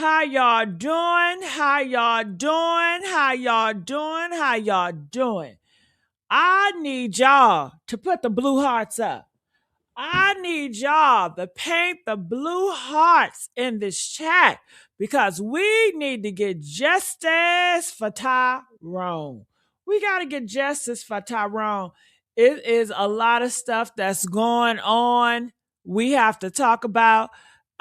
How y'all doing? How y'all doing? How y'all doing? How y'all doing? I need y'all to put the blue hearts up. I need y'all to paint the blue hearts in this chat because we need to get justice for Tyrone. We got to get justice for Tyrone. It is a lot of stuff that's going on. We have to talk about.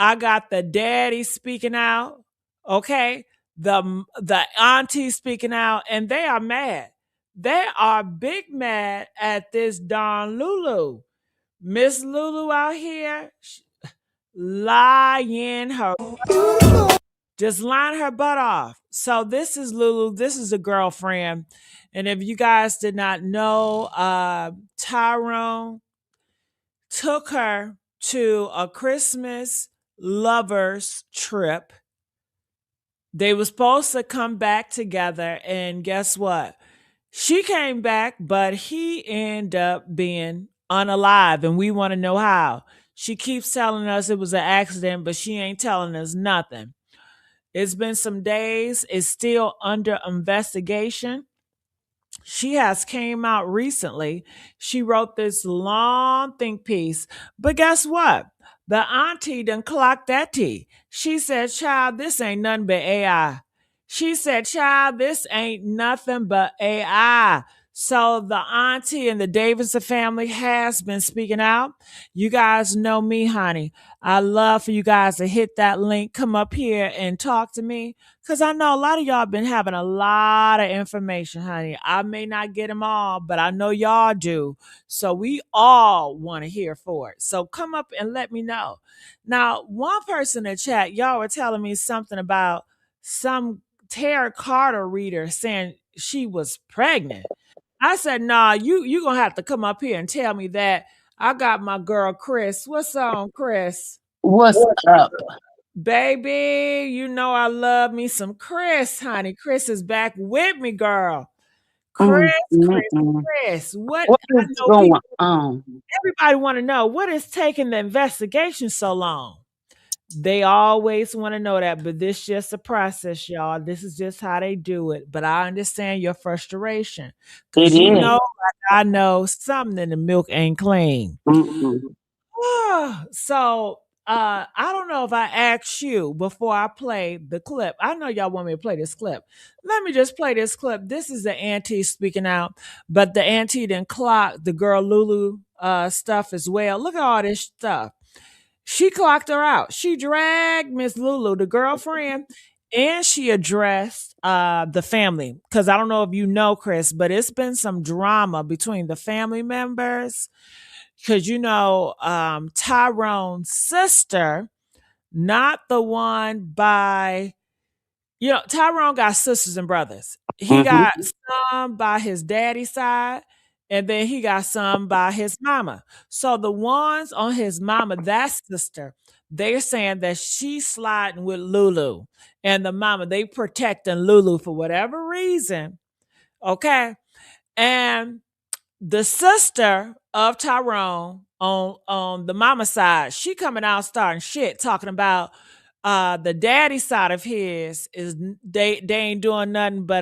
I got the daddy speaking out, okay? The auntie speaking out, and they are mad. They are big mad at this Don Lulu. Miss Lulu out here lying her just lying her butt off. So this is Lulu. This is a girlfriend. And if you guys did not know, Tyrone took her to a Christmas lovers trip. They were supposed to come back together, and guess what? She came back, but he ended up being unalive, and we want to know how. She keeps telling us it was an accident, but she ain't telling us nothing. It's been some days. It's still under investigation. She has came out recently. She wrote this long think piece, but guess what? The auntie done clocked that tea. She said, child, this ain't nothing but AI. She said, child, this ain't nothing but AI. So the auntie and the Davidson family has been speaking out. You guys know me, honey. I love for you guys to hit that link, come up here and talk to me. Because I know a lot of y'all been having a lot of information, honey. I may not get them all, but I know y'all do. So we all want to hear for it. So come up and let me know. Now, one person in the chat, y'all were telling me something about some tarot Carter reader saying she was pregnant. I said, nah, you gonna have to come up here and tell me that. I got my girl Chris. What's on, Chris? What's up? Baby, you know I love me some Chris, honey. Chris is back with me, girl. Chris, Chris, Chris. What What I is know going people, on? everybody want to know what is taking the investigation so long. They always want to know that, but this just a process, y'all. This is just how they do it. But I understand your frustration It because you is. know, like I know something in the milk ain't clean. Mm-mm. So I don't know if I asked you before I play the clip. I know y'all want me to play this clip. Let me just play this clip. This is the auntie speaking out, but the auntie didn't clock the girl Lulu stuff as well. Look at all this stuff. She clocked her out. She dragged Miss Lulu, the girlfriend, and she addressed the family. Because I don't know if you know, Chris, but it's been some drama between the family members. Because you know, Tyrone's sister, not the one by, you know, Tyrone got sisters and brothers. He Mm-hmm. got some by his daddy's side, and then he got some by his mama. So the ones on his mama, that sister, they're saying that she's sliding with Lulu. And the mama, they protecting Lulu for whatever reason. Okay. And the sister of Tyrone on the mama side, she coming out starting shit, talking about the daddy side of his is they ain't doing nothing but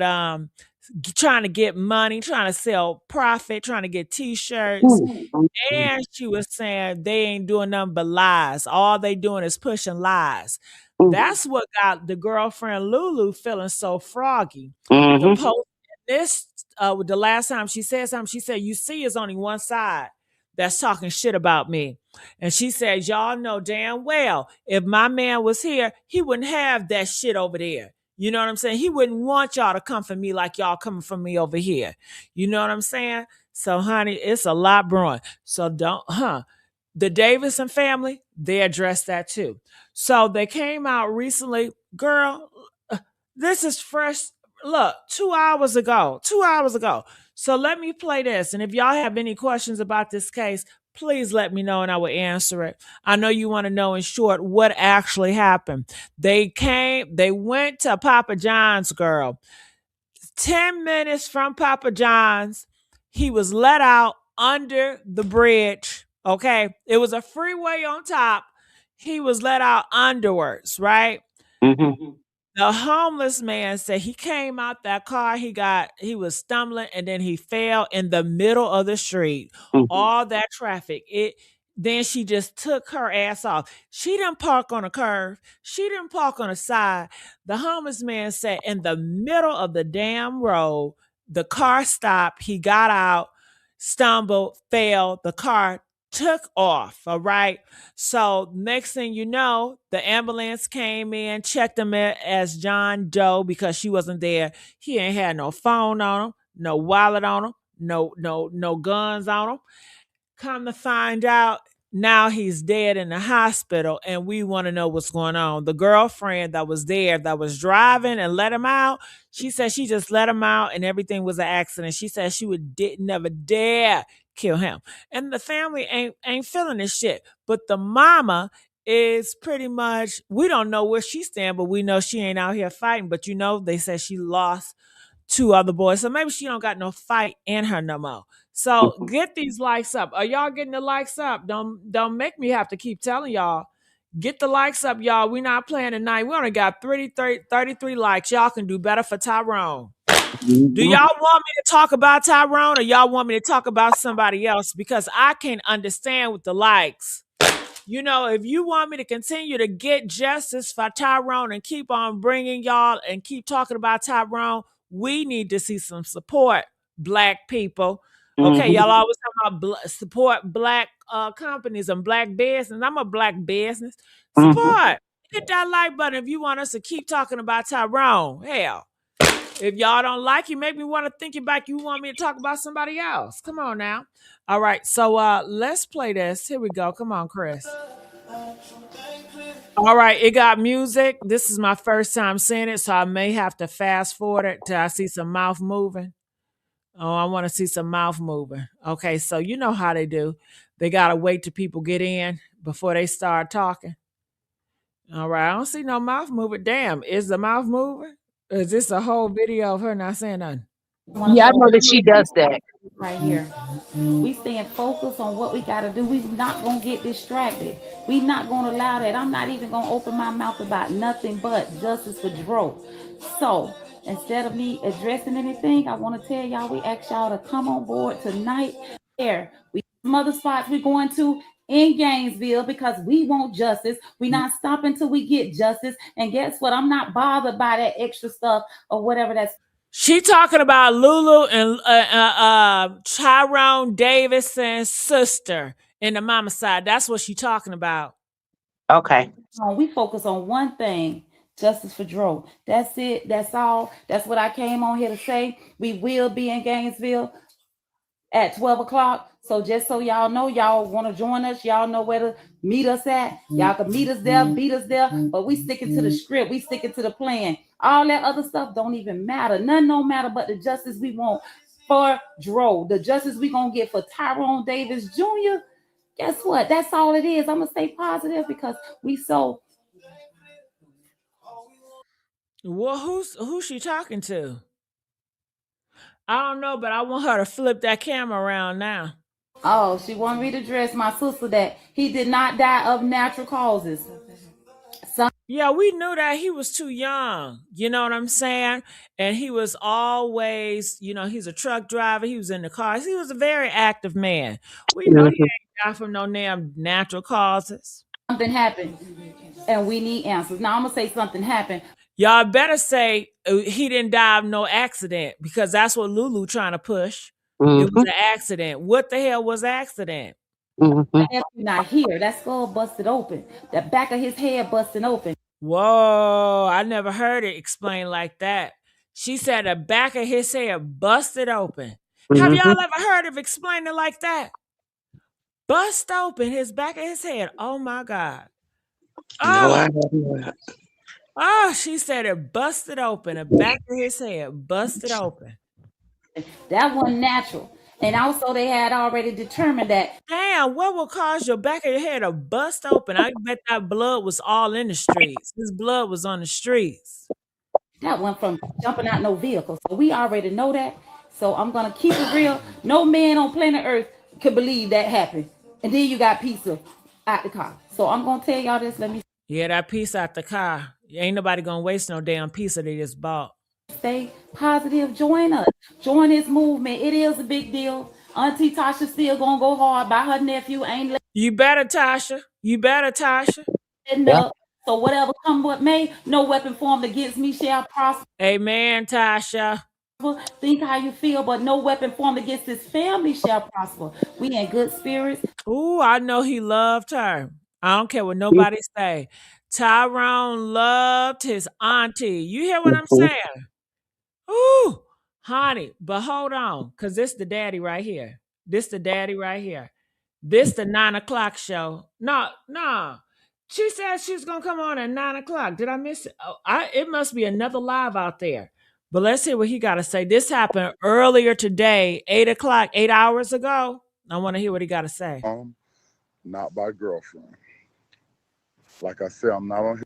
trying to get money, trying to sell profit, trying to get t-shirts. Mm-hmm. And she was saying they ain't doing nothing but lies. All they doing is pushing lies. That's what got the girlfriend Lulu feeling so froggy. The Mm-hmm. post this the last time she said something, she said, "You see, it's only one side that's talking shit about me." And she said, "Y'all know damn well if my man was here, he wouldn't have that shit over there. You know what I'm saying? He wouldn't want y'all to come for me like y'all coming for me over here. You know what I'm saying?" So, honey, it's a lot brewing. So the Davidson family, they addressed that too. So they came out recently, girl. This is fresh. Look, 2 hours ago. 2 hours ago. So let me play this. And if y'all have any questions about this case, please let me know and I will answer it. I know you want to know in short what actually happened. They went to Papa John's, girl. 10 minutes from Papa John's, he was let out under the bridge. Okay. It was a freeway on top. He was let out underwards, right? Mm-hmm. The homeless man said he came out that car, he was stumbling and then he fell in the middle of the street. Mm-hmm. All that traffic. It then she just took her ass off. She didn't park on a curve. She didn't park on a side. The homeless man said in the middle of the damn road, the car stopped. He got out, stumbled, fell. The car took off. All right. So next thing you know, the ambulance came in, checked him as John Doe because she wasn't there. He ain't had no phone on him, no wallet on him, no guns on him. Come to find out, now he's dead in the hospital, and we want to know what's going on. The girlfriend that was there, that was driving and let him out, she said she just let him out, and everything was an accident. She said she would never dare kill him, and the family ain't feeling this shit. But the mama is pretty much, we don't know where she stand, but we know she ain't out here fighting. But they said she lost two other boys. So maybe she don't got no fight in her no more. So get these likes up. Are y'all getting the likes up? Don't make me have to keep telling y'all. Get the likes up, y'all. We not playing tonight. We only got 33 likes. Y'all can do better for Tyrone. Do Mm-hmm. y'all want me to talk about Tyrone or y'all want me to talk about somebody else? Because I can't understand with the likes. If you want me to continue to get justice for Tyrone and keep on bringing y'all and keep talking about Tyrone, we need to see some support, black people. Okay, Mm-hmm. y'all always talk about support black companies and black business. I'm a black business. Mm-hmm. Support. Hit that like button if you want us to keep talking about Tyrone. Hell, if y'all don't like you, make me want to think it back. You want me to talk about somebody else. Come on now. All right, so let's play this. Here we go. Come on, Chris. All right, it got music. This is my first time seeing it, so I may have to fast forward it till I see some mouth moving. Oh, I want to see some mouth moving. Okay, so you know how they do. They gotta wait till people get in before they start talking. All right, I don't see no mouth moving. Damn, is the mouth moving? Or is this a whole video of her not saying nothing? Want to Yeah, I show know that she does that. right here. We staying focused on what we got to do. We not gonna get distracted. We not gonna allow that. I'm not even gonna open my mouth about nothing but justice for Dro. So instead of me addressing anything, I want to tell y'all we ask y'all to come on board tonight. There, we some other spots we're going to in Gainesville because we want justice. We not stopping till we get justice. And guess what? I'm not bothered by that extra stuff or whatever that's. She talking about Lulu and Tyrone Davison's sister in the mama side. That's what she talking about. Okay. We focus on one thing, justice for Dro. That's it. That's all. That's what I came on here to say. We will be in Gainesville at 12 o'clock. So just so y'all know, y'all want to join us, y'all know where to meet us at. Y'all can meet us there, beat us there, but we sticking to the script. We sticking to the plan. All that other stuff don't even matter. None don't matter but the justice we want for Dro. The justice we going to get for Tyrone Davis Jr. Guess what? That's all it is. I'm going to stay positive because we so. Well, who's she talking to? I don't know, but I want her to flip that camera around now. Oh, she wanted me to address my sister that he did not die of natural causes. Yeah, we knew that he was too young. You know what I'm saying? And he was always, he's a truck driver. He was in the cars. He was a very active man. We know he Mm-hmm. ain't died from no damn natural causes. Something happened and we need answers. Now I'm gonna say something happened. Y'all better say he didn't die of no accident because that's what Lulu trying to push. It was Mm-hmm. an accident. What the hell was accident? Mm-hmm. If you're not here, that skull busted open. The back of his head busted open. Whoa, I never heard it explained like that. She said the back of his head busted open. Have Mm-hmm. y'all ever heard of explaining like that? Bust open his back of his head. Oh my God. No, I Oh, have not. she said it busted open. The back of his head busted open. That wasn't natural. And also they had already determined that Damn, what will cause your back of your head to bust open? I bet that blood was all in the streets. His blood was on the streets. that went from jumping out no vehicle. So we already know that. So I'm gonna keep it real. No man on planet Earth could believe that happened. And then you got pizza out the car. So I'm gonna tell y'all this. Let me. Yeah, that piece out the car. Ain't nobody gonna waste no damn pizza they just bought. Stay positive. Join us. Join this movement. It is a big deal. Auntie Tasha still gonna go hard by her nephew. Ain't You better, Tasha. You better, Tasha. letting Yeah. up. So whatever come what may, no weapon formed against me shall prosper. Amen, Tasha. Think how you feel, but no weapon formed against this family shall prosper. We in good spirits. Ooh, I know he loved her. I don't care what nobody say. Tyrone loved his auntie. You hear what I'm Mhm. saying? Ooh, honey. But hold on, cause this the daddy right here. This the daddy right here. This the 9 o'clock show. No, no. She said she's gonna come on at 9 o'clock. Did I miss it? Oh, it must be another live out there. But let's hear what he got to say. This happened earlier today, 8 o'clock, 8 hours ago. I want to hear what he got to say. Not by girlfriend. Like I said, I'm not on his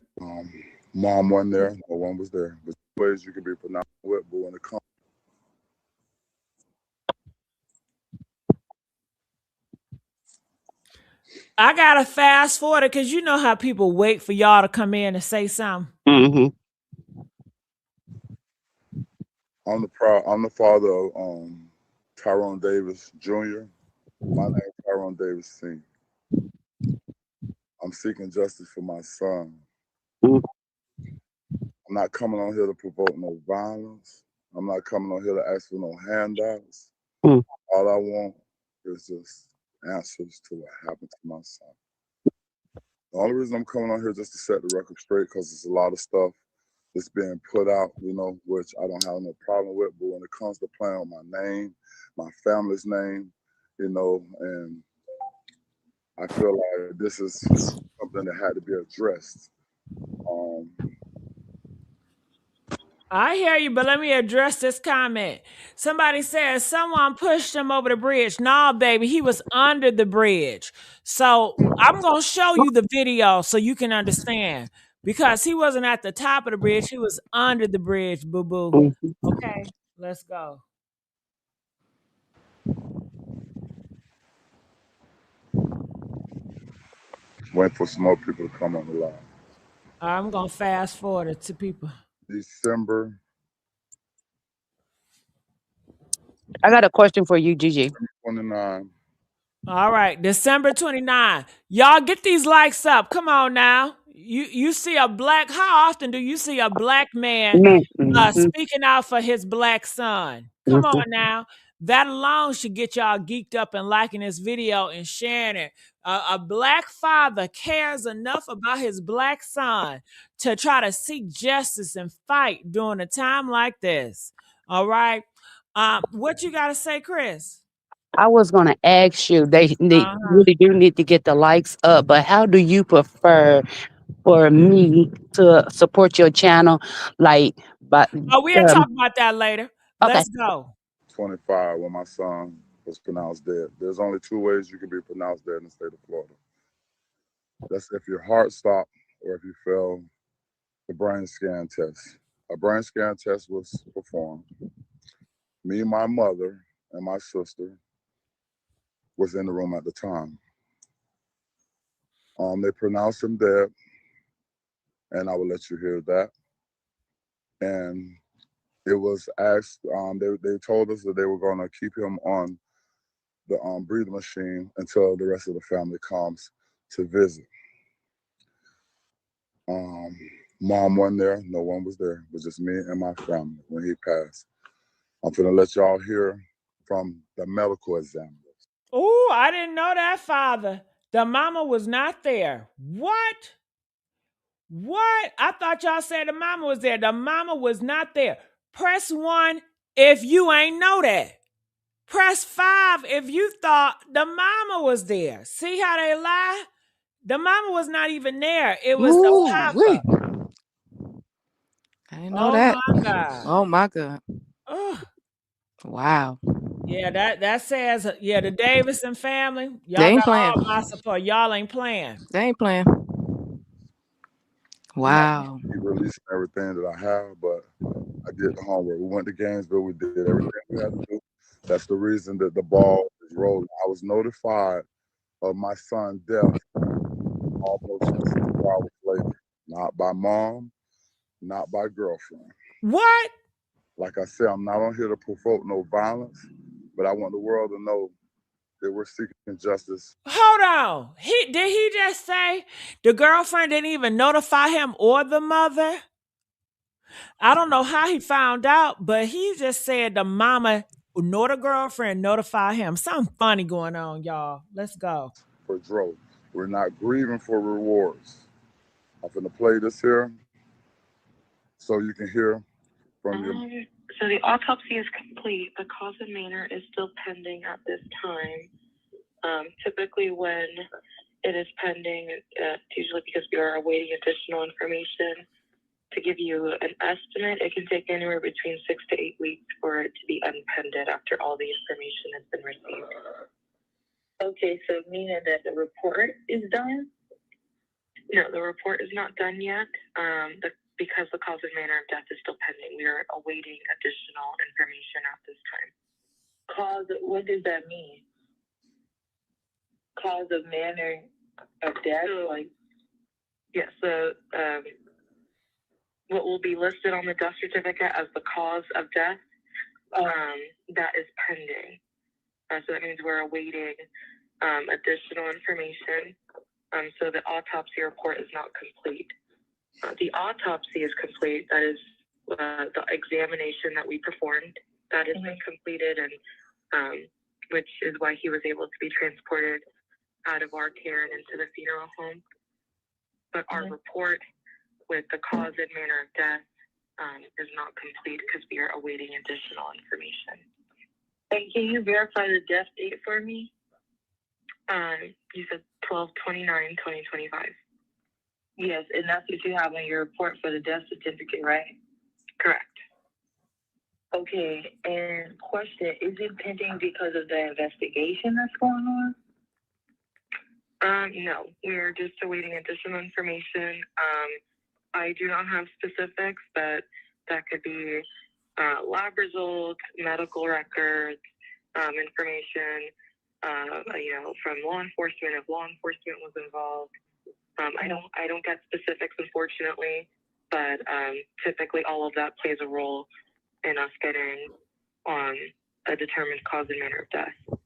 mom wasn't there, no one was there. There's ways you can be pronounced with, but when it comes I gotta fast forward because you know how people wait for y'all to come in and say something. Mhm. I'm the father of Tyrone Davis Jr. My name is Tyrone Davis Sr. I'm seeking justice for my son. Mhm. I'm not coming on here to provoke no violence. I'm not coming on here to ask for no handouts. Mhm. All I want is just answers to what happened to my son. The only reason I'm coming on here just to set the record straight because there's a lot of stuff that's being put out, which I don't have no problem with. But when it comes to playing on my name, my family's name, and I feel like this is something that had to be addressed. Um, I hear you, but let me address this comment. Somebody says someone pushed him over the bridge. Nah, baby, he was under the bridge. So I'm gonna show you the video so you can understand. Because he wasn't at the top of the bridge, he was under the bridge, boo boo. Mhm. Okay, let's go. waiting for some more people to come on the line. I'm gonna fast forward it to people. December I got a question for you, Gigi. 29. All right, December 29. Y'all get these likes up. Come on now. You see a black, how often do you see a black man Man. Mhm. speaking out for his black son? Come Mhm. on now. That alone should get y'all geeked up and liking this video and sharing it. A black father cares enough about his black son to try to seek justice and fight during a time like this. All right. What you got to say, Chris? I was gonna ask you. They Uh-huh. really do need to get the likes up, but how do you prefer for me to support your channel? Like, but Oh, we'll talk about that later. okay. Let's go. 25 when my son was pronounced dead. There's only two ways you can be pronounced dead in the state of Florida. That's if your heart stopped or if you fail the brain scan test. A brain scan test was performed. Me, my mother, and my sister was in the room at the time. They pronounced him dead, and I will let you hear that. And it was asked. They told us that they were going to keep him on the breathing machine until the rest of the family comes to visit. Um, Mom wasn't there. No one was there. It was just me and my family when he passed. I'm gonna let y'all hear from the medical examiner. Oh, I didn't know that, Father. The mama was not there. What? What? I thought y'all said the mama was there. The mama was not there. Press 1 if you ain't know that. Press 5 if you thought the mama was there. See how they lie? The mama was not even there. It was the Ooh, wee. papa. I didn't know Oh that. my God. Oh my God. Oh. Wow. Yeah, that says the Davidson family. They Y'all ain't got playing. all my support. Y'all ain't playing. They ain't playing. I'm not Wow. keep releasing everything that I have, but I did the homework. We went to Gainesville. We did everything we had to do. That's the reason that the ball is rolling. I was notified of my son's death almost 24 hours later. Not by mom, not by girlfriend. What? Like I said, I'm not on here to provoke no violence, but I want the world to know that we're seeking justice. Hold on. Did he just say the girlfriend didn't even notify him or the mother? I don't know how he found out, but he just said the mama nor the girlfriend notify him. Something funny going on, y'all. Let's go. For Dro. We're not grieving for rewards. I'm going to play this here so you can hear from your. So the autopsy is complete. The cause and manner is still pending at this time. Typically when it is pending, it's usually because we are awaiting additional information. To give you an estimate, it can take anywhere between 6 to 8 weeks for it to be unpended after all the information has been received. Okay, so meaning that the report is done? No, the report is not done yet. Because the cause and manner of death is still pending. We are awaiting additional information at this time. Cause, what does that mean? Cause of manner of death? Like, yes, so what will be listed on the death certificate as the cause of death, that is pending. So that means we're awaiting additional information. So the autopsy report is not complete. The autopsy is complete. That is the examination that we performed. That has been completed, and which is why he was able to be transported out of our care and into the funeral home. But our report with the cause and manner of death is not complete because we are awaiting additional information. And can you verify the death date for me? You said 12/29/2025. Yes, and that's what you have on your report for the death certificate, right? Correct. Okay, and question, is it pending because of the investigation that's going on? No, we're just awaiting additional information. I do not have specifics, but that could be lab results, medical records, information, from law enforcement if law enforcement was involved. I don't get specifics, unfortunately, but typically all of that plays a role in us getting a determined cause and manner of death.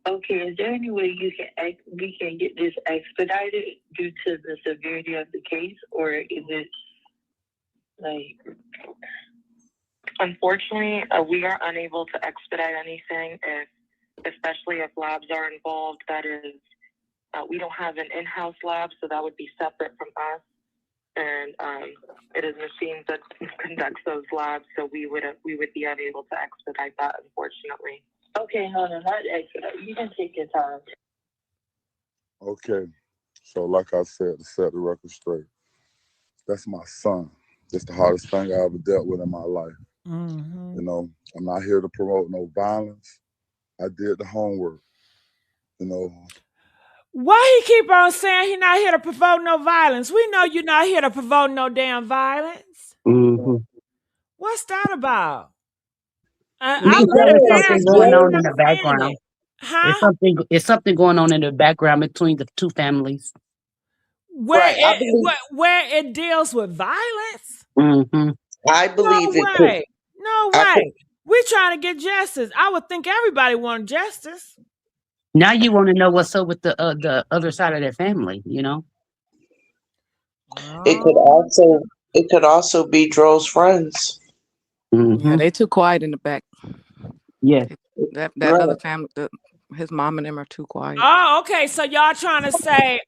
Okay, is there any way we can get this expedited due to the severity of the case, or is it like? Unfortunately, we are unable to expedite anything, especially if labs are involved. That is, we don't have an in-house lab, so that would be separate from us. And it is machines that conducts those labs, so we would be unable to expedite that, unfortunately. Okay, no, not expedite. You can take your time. Okay, so like I said, to set the record straight, that's my son. That's the hardest thing I ever dealt with in my life. Mm-hmm. You know, I'm not here to promote no violence. I did the homework. You know, Why he keep on saying he not here to provoke no violence? We know you're not here to provoke no damn violence. Mm-hmm. What's that about? You I can wrote tell it there's down. something She going just on in not the saying it. background. Huh? It's something going on in the background between the two families. Where it deals with violence? Mm-hmm. I No believe it could. way. No I could. way. We trying to get justice. I would think everybody want justice. Now you want to know what's up with the other side of their family, you know? It could Oh. also. It could also be Dro's friends. Mm-hmm. Yeah, they too quiet in the back. Yes. That Right. other family, his mom and them are too quiet. Oh, okay. So y'all trying to say,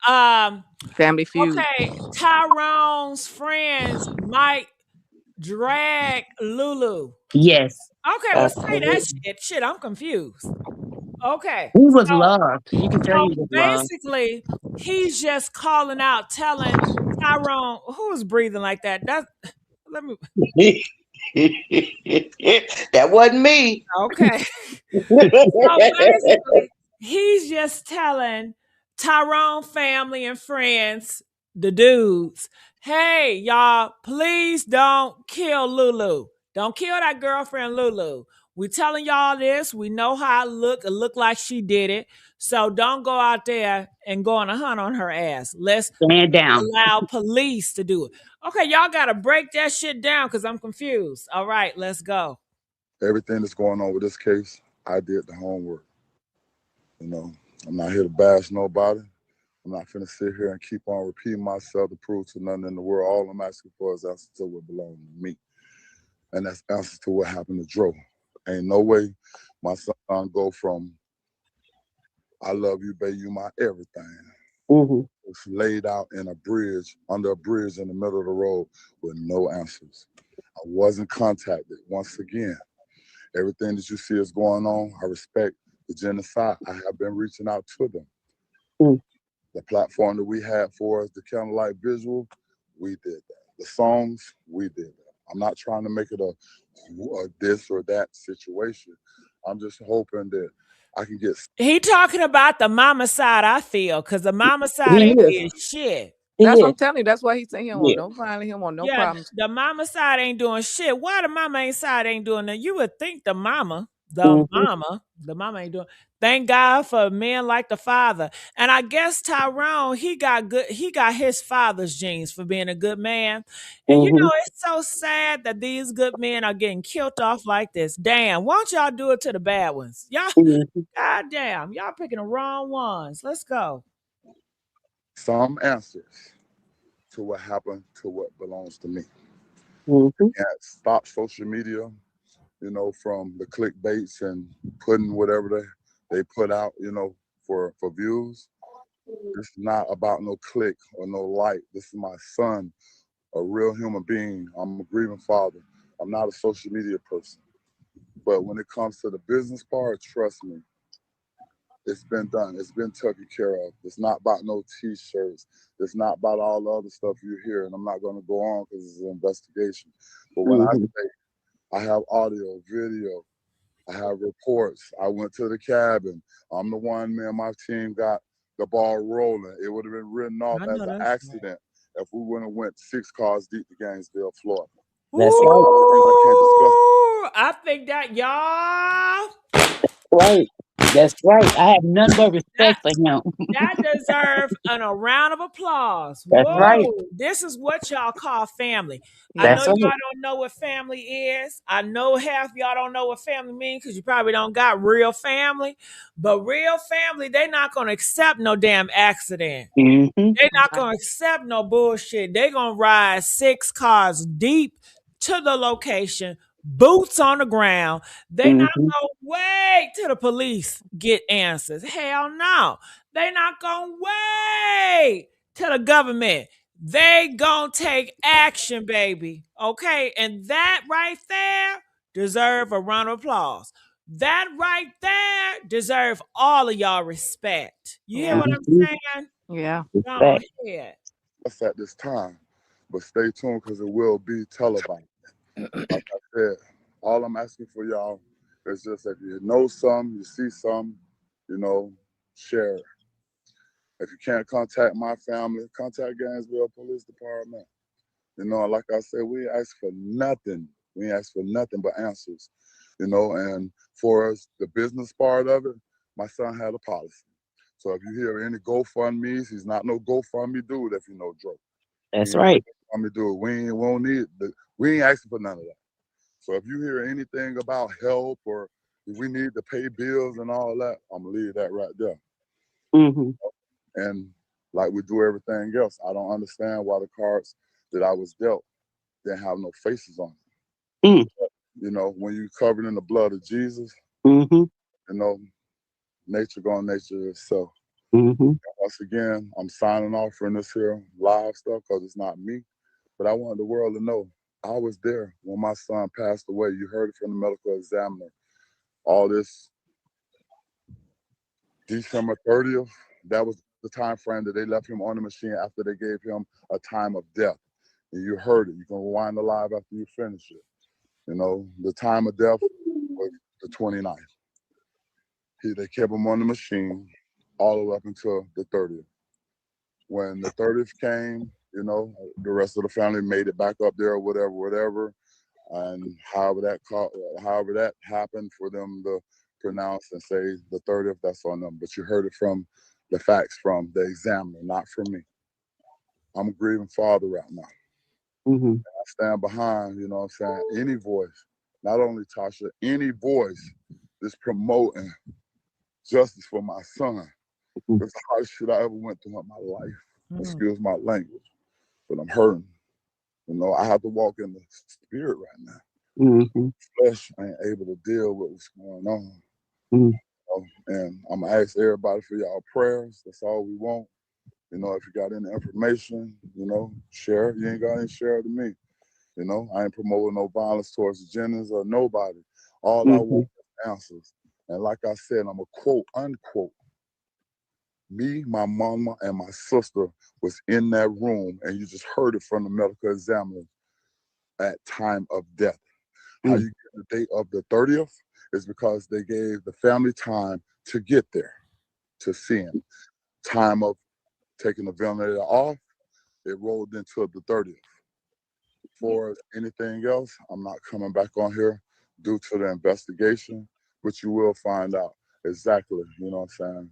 Family feud. okay, Tyrone's friends might drag LULU. Yes. Okay, well say that Absolutely. shit. Shit, I'm confused. Okay. He was loved. You can tell So he was loved. basically, he's just calling out, telling Tyrone, who's breathing like that? Let me That wasn't me. okay. So basically, he's just telling Tyrone family and friends, the dudes, hey, y'all, please don't kill LULU. Don't kill that girlfriend LULU. We telling y'all this. We know how it look. It looked like she did it. So don't go out there and go on a hunt on her ass. Let's Stand down. allow police to do it. Okay, y'all got to break that shit down because I'm confused. All right, let's go. Everything that's going on with this case, I did the homework. You know, I'm not here to bash nobody. I'm not finna sit here and keep on repeating myself to prove to nothing in the world. All I'm asking for is answers to what belongs to me. And that's answers to what happened to Dro. Ain't no way my son go from I love you, baby, you my everything. Mm-hmm. It's laid out in a bridge, under a bridge in the middle of the road with no answers. I wasn't contacted. Once again, everything that you see is going on, I respect the genocide. I have been reaching out to them. Mm. The platform that we had for us, the candlelight visual, we did that. The songs, we did that. I'm not trying to make it a this or that situation. I'm just hoping that I can get. He talking about the mama side, I feel, because the mama side He ain't is. did shit. He That's what is. I'm telling you. That's why he said he don't want Yeah. no violence. He don't want no Yeah, problems. the mama side ain't doing shit. Why the mama ain't side ain't doing that? You would think the mama, Mm-hmm. the mama ain't doing. Thank God for men like the father. And I guess Tyrone, he got his father's genes for being a good man. And you Mm-hmm. know, it's so sad that these good men are getting killed off like this. Damn, why don't y'all do it to the bad ones? Y'all, Mm-hmm. goddamn, y'all picking the wrong ones. Let's go. Some answers to what happened to what belongs to me. Mm-hmm. Can't stop social media, from the clickbaits and putting whatever they put out, for views. It's not about no click or no like. This is my son, a real human being. I'm a grieving father. I'm not a social media person. But when it comes to the business part, trust me, it's been done. It's been taken care of. It's not about no T-shirts. It's not about all the other stuff you hear. And I'm not going to go on because it's an investigation. But when I Mm-hmm. say I have audio, video, I have reports. I went to the cabin. I'm the one, man, my team got the ball rolling. It would have been written off I as know an that's right. accident if we wouldn't have went 6 cars deep to Gainesville, Florida. That's But a right. lot of things I can't discuss. Ooh, I think that y'all Right. That's right. I have none but that respect for him. that deserves a round of applause. That's right. Whoa, this is what y'all call family. I know That's Yeah. y'all right. don't know what family is. I know half y'all don't know what family means because you probably don't got real family. But real family, they not gonna accept no damn accident. Mm-hmm. They not Right. gonna accept no bullshit. They gonna ride 6 cars deep to the location, boots on the ground. They not Mm-hmm. gonna wait till the police get answers. Hell no. They not gonna wait till the government. They gonna take action, baby. Okay, and that right there deserve a round of applause. That right there deserve all of y'all respect. You hear Yeah. what I'm Mm-hmm. saying? Yeah. Go Respect. ahead. Us at this time, but stay tuned because it will be televised. Like I said, all I'm asking for y'all is just if you know some, you see some, you know, share. If you can't contact my family, contact Gainesville Police Department. Like I said, we ain't ask for nothing. We ain't ask for nothing but answers. And for us, the business part of it, my son had a policy. So if you hear any GoFundMe's, he's not no GoFundMe dude if you know Joe. He That's ain't right. no GoFundMe dude. We won't need we ain't asking for none of that. So if you hear anything about help or we need to pay bills and all that, I'm gonna leave that right there. Mm-hmm. And like we do everything else, I don't understand why the cards that I was dealt didn't have no faces on them. Mm. When you covered in the blood of Jesus, Mm-hmm. you know, nature gonna nature itself. Mm-hmm. Once again, I'm signing off from this here live stuff because it's not me. But I wanted the world to know I was there when my son passed away. You heard it from the medical examiner. All this December 30th, that was the time frame that they left him on the machine after they gave him a time of death. And you heard it. You can rewind the live after you finish it. The time of death was the 29th. They kept him on the machine all the way up until the 30th. When the 30th came, the rest of the family made it back up there or whatever. and however that happened for them to pronounce and say the 30th, that's on them. But you heard it from the facts from the examiner, not from me. I'm a grieving father right now. Mm-hmm. I stand behind, you know what I'm saying, any voice, not only Tasha, any voice that's promoting justice for my son. It's the hardest shit I ever went through in my life. Excuse my language, but I'm hurting. You know, I have to walk in the spirit right now. Mm-hmm. Flesh ain't able to deal with what's going on. Mm-hmm. And I'm gonna ask everybody for y'all prayers. That's all we want. You know, if you got any information, you know, share it. You ain't got any, share it to me. You know, I ain't promoting no violence towards genders or nobody. All I Mm-hmm. want is answers. And like I said, I'm a quote unquote. Me, my mama, and my sister was in that room, and you just heard it from the medical examiner at time of death. How you get the date of the 30th is because they gave the family time to get there, to see him. Time of taking the ventilator off, it rolled into the 30th. For anything else, I'm not coming back on here due to the investigation, but you will find out exactly, you know what I'm saying,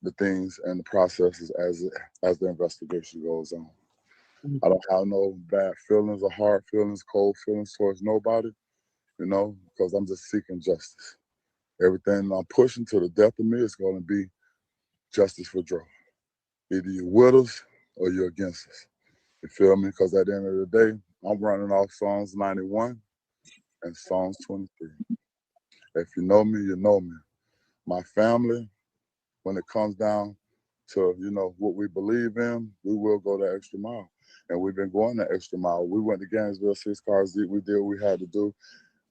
the things and the processes as the investigation goes on. I don't have no bad feelings or hard feelings, cold feelings towards nobody, you know, because I'm just seeking justice. Everything I'm pushing to the death of me is going to be justice for Dro. Either you're with us or you're against us. You feel me? Because at the end of the day, I'm running off Psalms 91 and Psalms 23. If you know me, you know me. My family, when it comes down to, you know, what we believe in, we will go the extra mile. And we've been going the extra mile. We went to Gainesville 6 cars deep. We did what we had to do.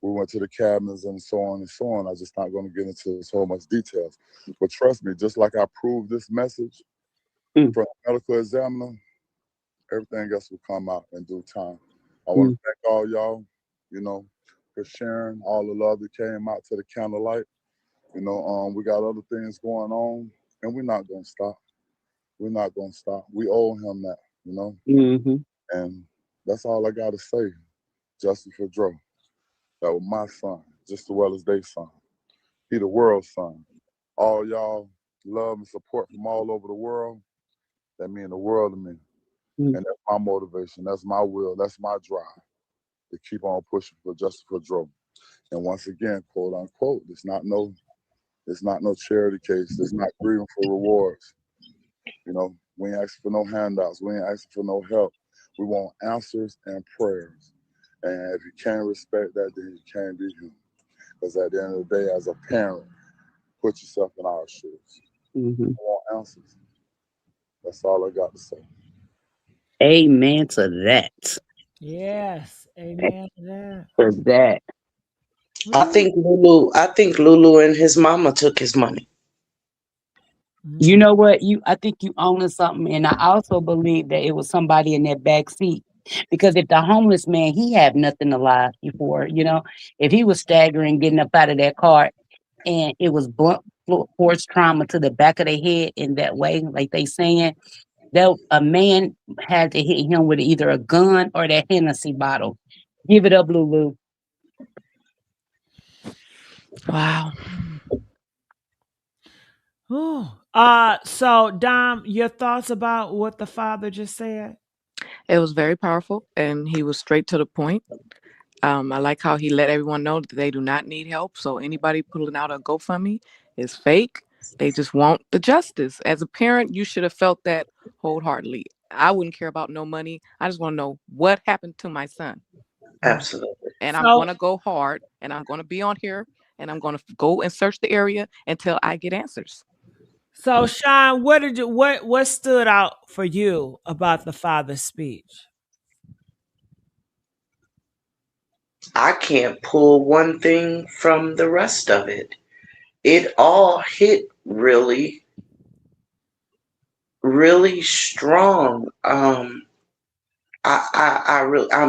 We went to the cabins and so on and so on. I'm just not going to get into so much details. But trust me, just like I proved this message from the medical examiner, everything else will come out in due time. I want to thank all y'all, you know, for sharing all the love that came out to the candlelight. You know, we got other things going on, and we're not going to stop. We're not going to stop. We owe him that, you know? Mm-hmm. And that's all I got to say. Justice for Dro. That was my son, just as well as their son. He the world's son. All y'all love and support from all over the world, that mean the world to me. And that's my motivation. That's my will. That's my drive to keep on pushing for justice for Dro. And once again, quote unquote, it's not no charity case. It's not grieving for rewards. You know, we ain't asking for no handouts. We ain't asking for no help. We want answers and prayers. And if you can't respect that, then you can't be human. Because at the end of the day, as a parent, put yourself in our shoes. Mm-hmm. We want answers. That's all I got to say. Amen to that. Yes. Amen to that. For that. I think Lulu and his mama took his money. You know what? I think you own something, and I also believe that it was somebody in that back seat. Because if the homeless man, he had nothing to lie for, you know, if he was staggering, getting up out of that car, and it was blunt force trauma to the back of the head in that way, like they saying, that a man had to hit him with either a gun or that Hennessy bottle. Give it up, Lulu. Wow. Ooh. So Dom, your thoughts about what the father just said? It was very powerful, and he was straight to the point. I like how he let everyone know that they do not need help. So anybody pulling out a GoFundMe is fake. They just want the justice. As a parent, you should have felt that wholeheartedly. I wouldn't care about no money. I just want to know what happened to my son. Absolutely. And I'm So going to go hard, and I'm going to be on here, and I'm going to go and search the area until I get answers. So Sean, what stood out for you about the father's speech? I can't pull one thing from the rest of it. It all hit really, really strong. I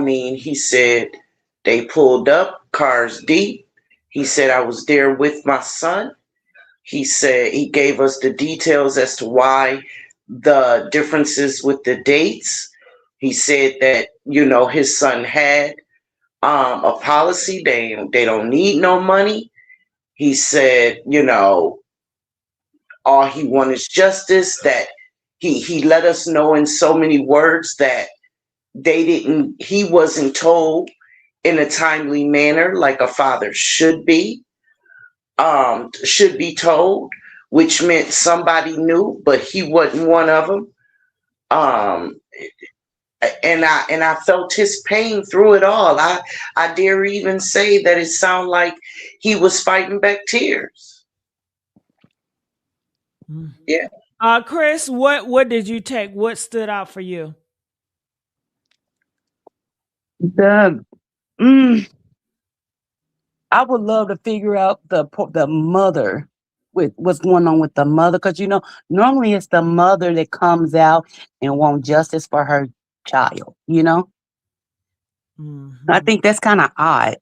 mean, he said they pulled up, cars deep. He said I was there with my son. He said he gave us the details as to why the differences with the dates. He said that, you know, his son had a policy. They don't need no money. He said, all he wanted is justice. That he let us know in so many words that he wasn't told in a timely manner like a father should be told, which meant somebody knew, but he wasn't one of them. Um, and I felt his pain through it all. I dare even say that it sounded like he was fighting back tears. Yeah. Chris, what did you take? What stood out for you? The I would love to figure out the mother with what's going on with the mother, because normally it's the mother that comes out and want justice for her child. I think that's kind of odd.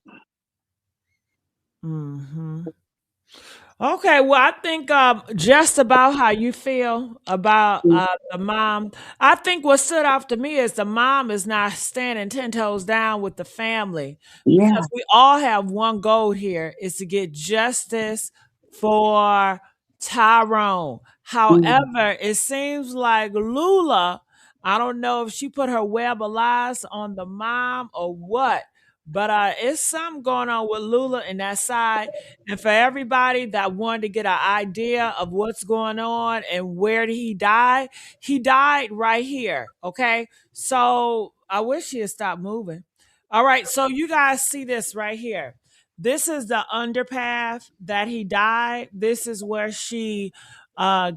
Okay, well, I think just about how you feel about the mom. I think what stood out to me is the mom is not standing 10 toes down with the family, Yeah. because we all have one goal here, is to get justice for Tyrone. However, it seems like Lula, I don't know if she put her web of lies on the mom or what, but it's something going on with Lula and that side. And for everybody that wanted to get an idea of what's going on and where did he died right here. Okay. So I wish he had stopped moving. All right. So you guys see this right here. This is the underpath that he died. This is where she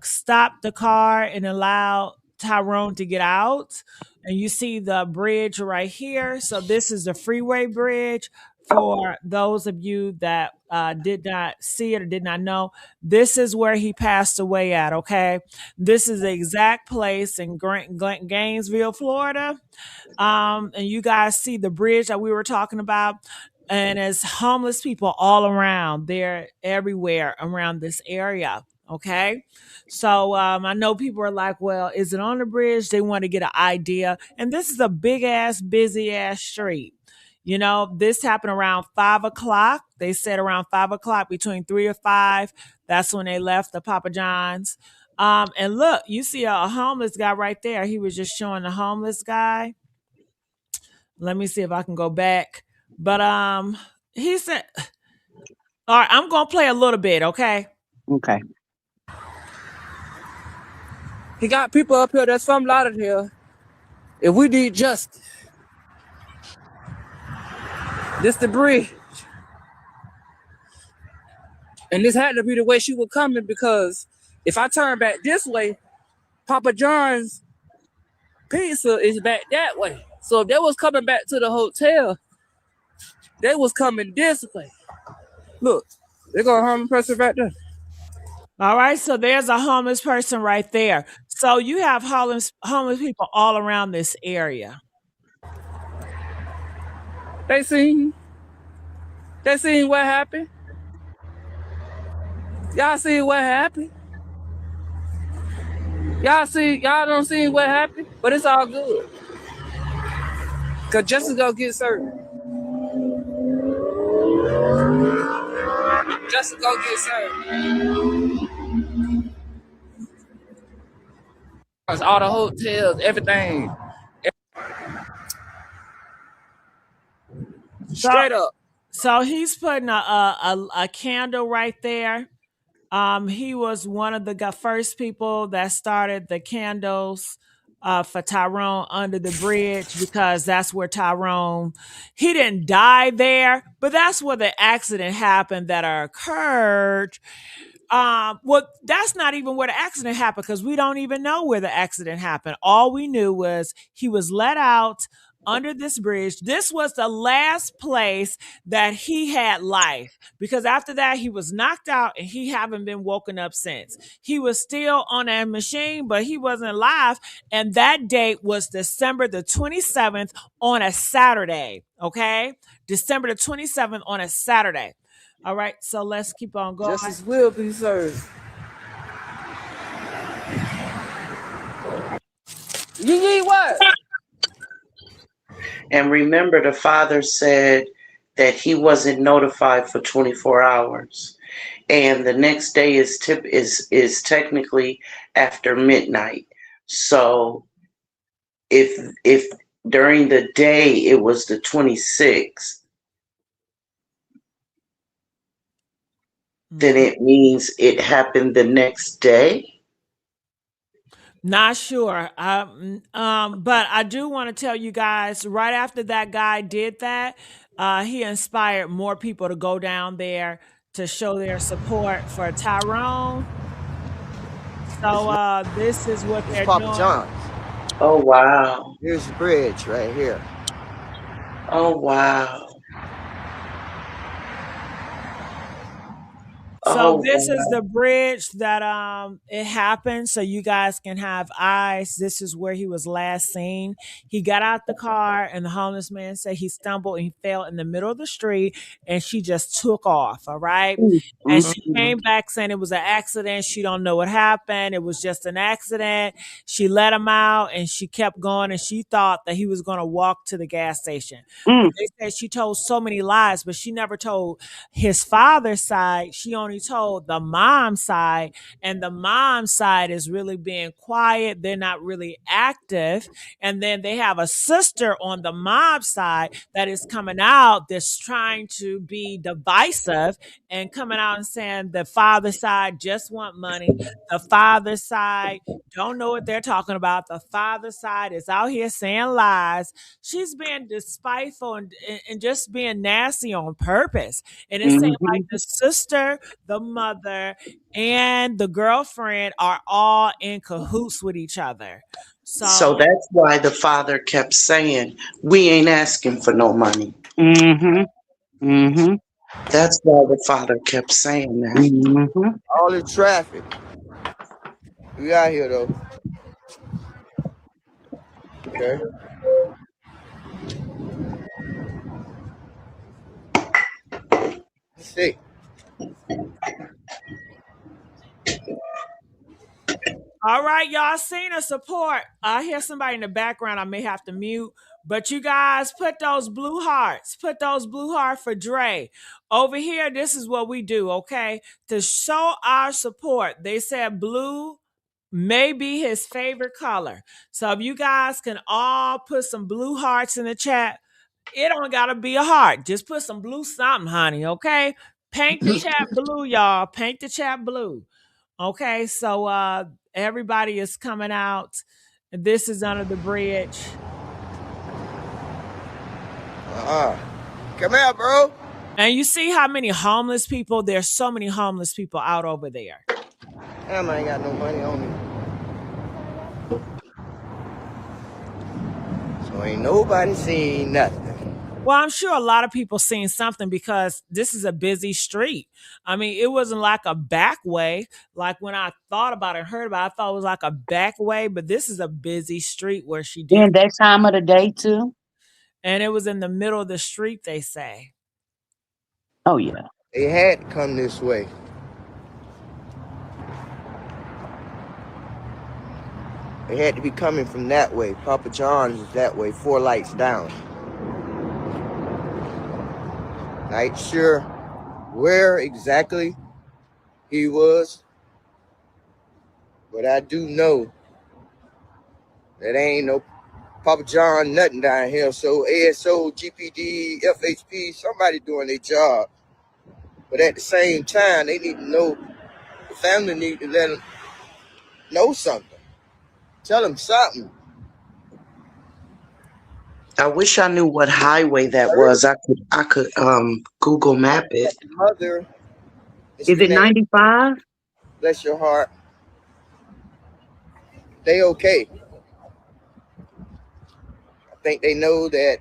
stopped the car and allowed Tyrone to get out. And you see the bridge right here. So this is the freeway bridge. For those of you that did not see it or did not know, this is where he passed away at, okay? This is the exact place in Gainesville, Florida. And you guys see the bridge that we were talking about. And it's homeless people all around. They're everywhere around this area. Okay. So I know people are like, well, is it on the bridge? They want to get an idea. And this is a big ass, busy ass street. This happened around 5 o'clock. They said around 5 o'clock, between 3 or 5. That's when they left the Papa John's. And look, you see a homeless guy right there. He was just showing the homeless guy. Let me see if I can go back. But he said, all right, I'm gonna play a little bit, okay? Okay. He got people up here that's from Lauderdale. If we need justice, this the bridge. And this had to be the way she was coming, because if I turn back this way, Papa John's pizza is back that way. So if they was coming back to the hotel, they was coming this way. Look, they got a homeless person right there. All right, so there's a homeless person right there. So you have homeless people all around this area. They seen what happened. Y'all see what happened. Y'all don't see what happened, but it's all good. Cause justice gonna get served. Justice gonna get served. All the hotels, everything. Straight up. So he's putting a candle right there. He was one of the first people that started the candles for Tyrone under the bridge, because that's where Tyrone, he didn't die there, but that's where the accident happened that occurred. Well, that's not even where the accident happened, because we don't even know where the accident happened. All we knew was he was let out under this bridge. This was the last place that he had life, because after that he was knocked out and he haven't been woken up since. He was still on that machine, but he wasn't alive. And that date was December the 27th on a Saturday. Okay. December the 27th on a Saturday. All right, so let's keep on going. Justice will be served. You need what? And remember, the father said that he wasn't notified for 24 hours. And the next day is technically after midnight. So if during the day it was the 26th, then it means it happened the next day. Not sure. But I do want to tell you guys, right after that guy did that, he inspired more people to go down there to show their support for Tyrone. So this is what It's they're Papa doing. John's. Oh wow. Here's the bridge right here. Oh wow. So Oh this is wow. the bridge that it happened, so you guys can have eyes. This is where he was last seen. He got out the car and the homeless man said he stumbled and he fell in the middle of the street and she just took off, all right? And she Mm-hmm. came back saying it was an accident. She don't know what happened. It was just an accident. She let him out and she kept going and she thought that he was going to walk to the gas station. But they said she told so many lies, but she never told his father's side. She only told the mom's side, and the mom's side is really being quiet. They're not really active. And then they have a sister on the mom's side that is coming out that's trying to be divisive and coming out and saying the father side just want money. The father side don't know what they're talking about. The father side is out here saying lies. She's being despiteful and just being nasty on purpose. And it seemed like the sister, the mother, and the girlfriend are all in cahoots with each other. So So that's why the father kept saying, "We ain't asking for no money." Mm-hmm. Mm-hmm. That's why the father kept saying that. Mm-hmm. All the traffic. We out here though. Okay. Let's see. all right, y'all seen the support. I hear somebody in the background. I may have to mute. But you guys put those blue hearts. Put those blue hearts for Dre. Over here, this is what we do, okay? To show our support. They said blue may be his favorite color. So if you guys can all put some blue hearts in the chat, it don't gotta be a heart. Just put some blue something, honey, okay? Paint the chat blue, y'all. Paint the chat blue. Okay, so everybody is coming out. This is under the bridge. Come here, bro. And you see how many homeless people, there's so many homeless people out over there. Damn, I ain't got no money on me. So ain't nobody seen nothing. Well, I'm sure a lot of people seen something because this is a busy street. I mean, it wasn't like a back way. Like when I thought about it and heard about it, I thought it was like a back way, but this is a busy street where she did. And that time of the day too. And it was in the middle of the street, they say. Oh yeah. They had to come this way. They had to be coming from that way. Papa John's is that way, 4 lights down. Not sure where exactly he was, but I do know that ain't no Papa John nothing down here. So ASO, GPD, FHP, somebody doing their job. But at the same time, they need to know, the family need to let them know something. Tell them something. I wish I knew what highway that was. I could Google map it. Mother Is it connected. 95? Bless your heart. They okay. I think they know that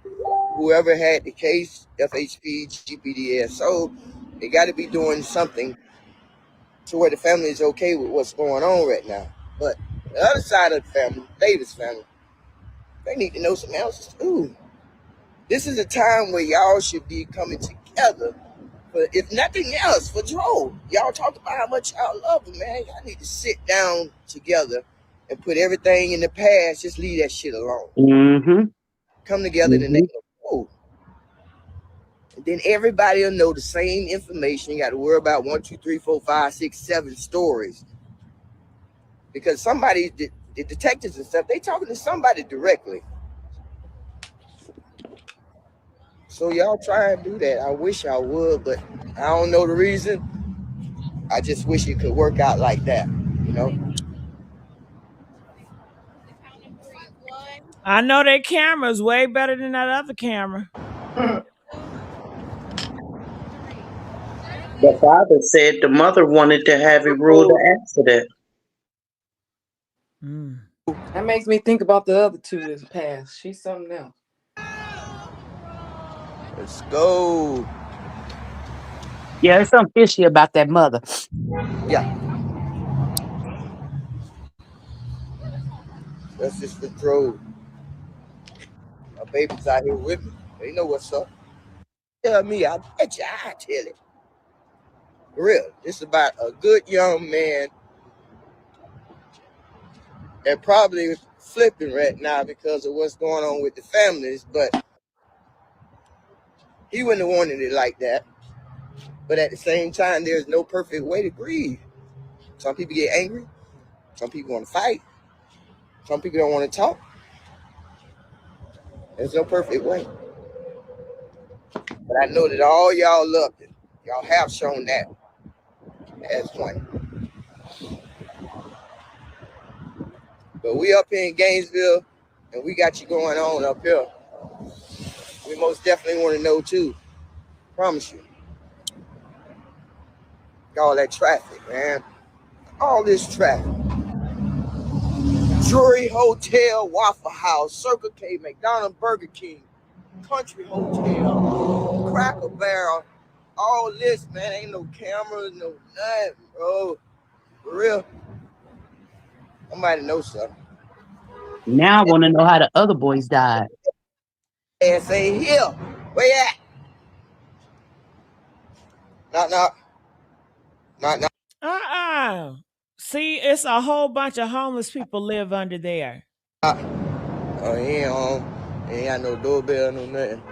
whoever had the case, FHP, GPDSO, they got to be doing something to where the family is okay with what's going on right now. But the other side of the family, Davis family, they need to know something else too. This is a time where y'all should be coming together. But if nothing else, for Joe, y'all talk about how much y'all love him, man. Y'all need to sit down together and put everything in the past. Just leave that shit alone. Mm-hmm. come together in the name of code. And then everybody will know the same information. You got to worry about 1, 2, 3, 4, 5, 6, 7 stories. Because somebody, the detectives and stuff, they talking to somebody directly. So y'all try and do that. I wish y'all would, but I don't know the reason. I just wish it could work out like that, you know? I know their camera's way better than that other camera. The father said the mother wanted to have it ruled an accident. That makes me think about the other two that's passed. She's something else. Let's go. Yeah, there's something fishy about that mother. Yeah. That's just the drove. My baby's out here with me. They know what's up. Tell me, I bet you I tell it. For real. It's about a good young man that probably flipping right now because of what's going on with the families, but he wouldn't have wanted it like that. But at the same time, there's no perfect way to grieve. Some people get angry. Some people want to fight. Some people don't want to talk. There's no perfect way. But I know that all y'all loved it. Y'all have shown that as one. But we up here in Gainesville, and we got you going on up here. We most definitely want to know too. Promise you. All that traffic, man. All this traffic. Drury Hotel, Waffle House, Circle K, McDonald's, Burger King, Country Hotel, Cracker Barrel. All this, man. Ain't no cameras, no nothing, bro. For real. Somebody know something. Now I want to know how the other boys died. And say, here, where you at? Not. See, it's a whole bunch of homeless people live under there. Oh, he ain't home. He ain't got no doorbell, no nothing.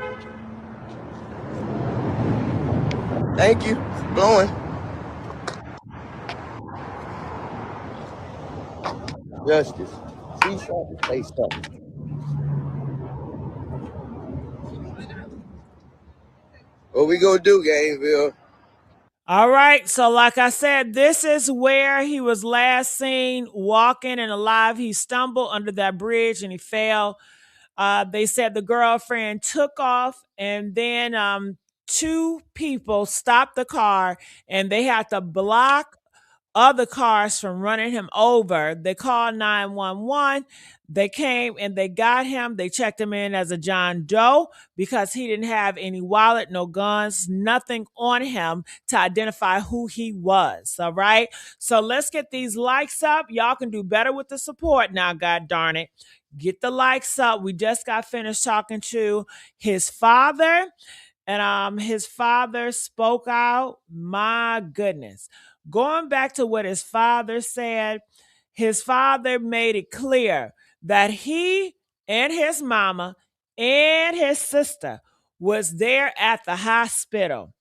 Thank you for blowing. Justice. See something, say something. What we gonna do, Gainesville? All right. So, like I said, this is where he was last seen walking and alive. He stumbled under that bridge and he fell. They said the girlfriend took off, and then 2 people stopped the car and they had to block other cars from running him over. They called 911. They came and they got him. They checked him in as a John Doe because he didn't have any wallet, no guns, nothing on him to identify who he was. All right. So let's get these likes up. Y'all can do better with the support now, God darn it. Get the likes up. We just got finished talking to his father, and his father spoke out. My goodness. Going back to what his father said, his father made it clear that he and his mama and his sister was there at the hospital.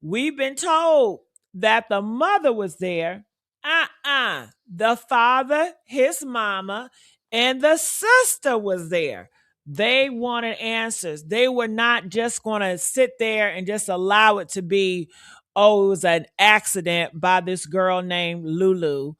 We've been told that the mother was there. The father, his mama, and the sister was there. They wanted answers. They were not just going to sit there and just allow it to be, oh, it was an accident by this girl named Lulu,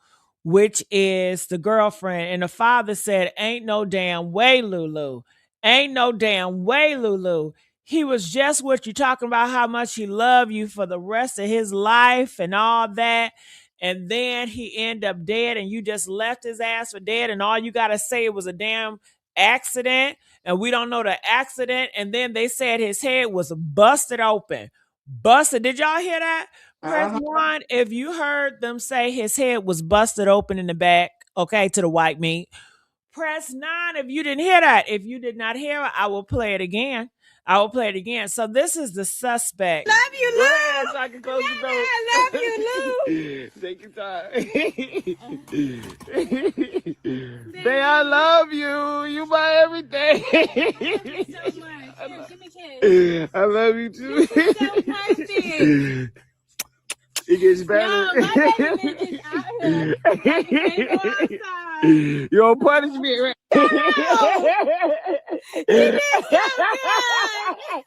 which is the girlfriend. And the father said, ain't no damn way, Lulu. Ain't no damn way, Lulu. He was just what you talking about, how much he loved you for the rest of his life and all that. And then he ended up dead and you just left his ass for dead. And all you got to say it was a damn accident. And we don't know the accident. And then they said his head was busted open. Busted. Did y'all hear that? Press 1 if you heard them say his head was busted open in the back. Okay, to the white meat. Press 9 if you didn't hear that. If you did not hear it, I will play it again. So this is the suspect. Love you, Lou. Go so I can close the door. I love you, Lou. Take your time. Say I love you. You my everything. I love you too. This is so perfect. It gets better. No, my baby been just out here. Like, we can't go outside. You don't punish me, right? No! You did so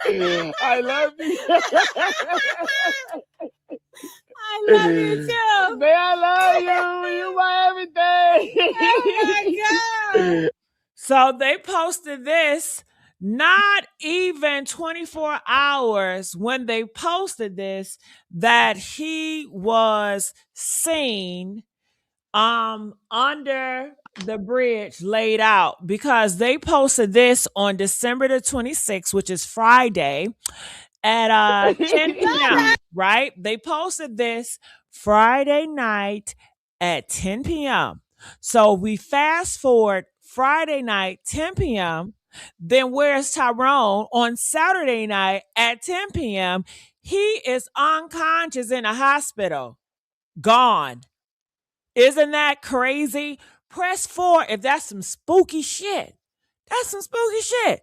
good! I love you. I love you too. Man, I love you. You my everything. Oh my God. So they posted this not even 24 hours when they posted this that he was seen under the bridge laid out, because they posted this on December the 26th, which is Friday, at 10 p.m. Right? They posted this Friday night at 10 p.m. So we fast forward Friday night, 10 p.m. Then where's Tyrone on Saturday night at 10 p.m.? He is unconscious in a hospital. Gone. Isn't that crazy? Press 4 if that's some spooky shit. That's some spooky shit.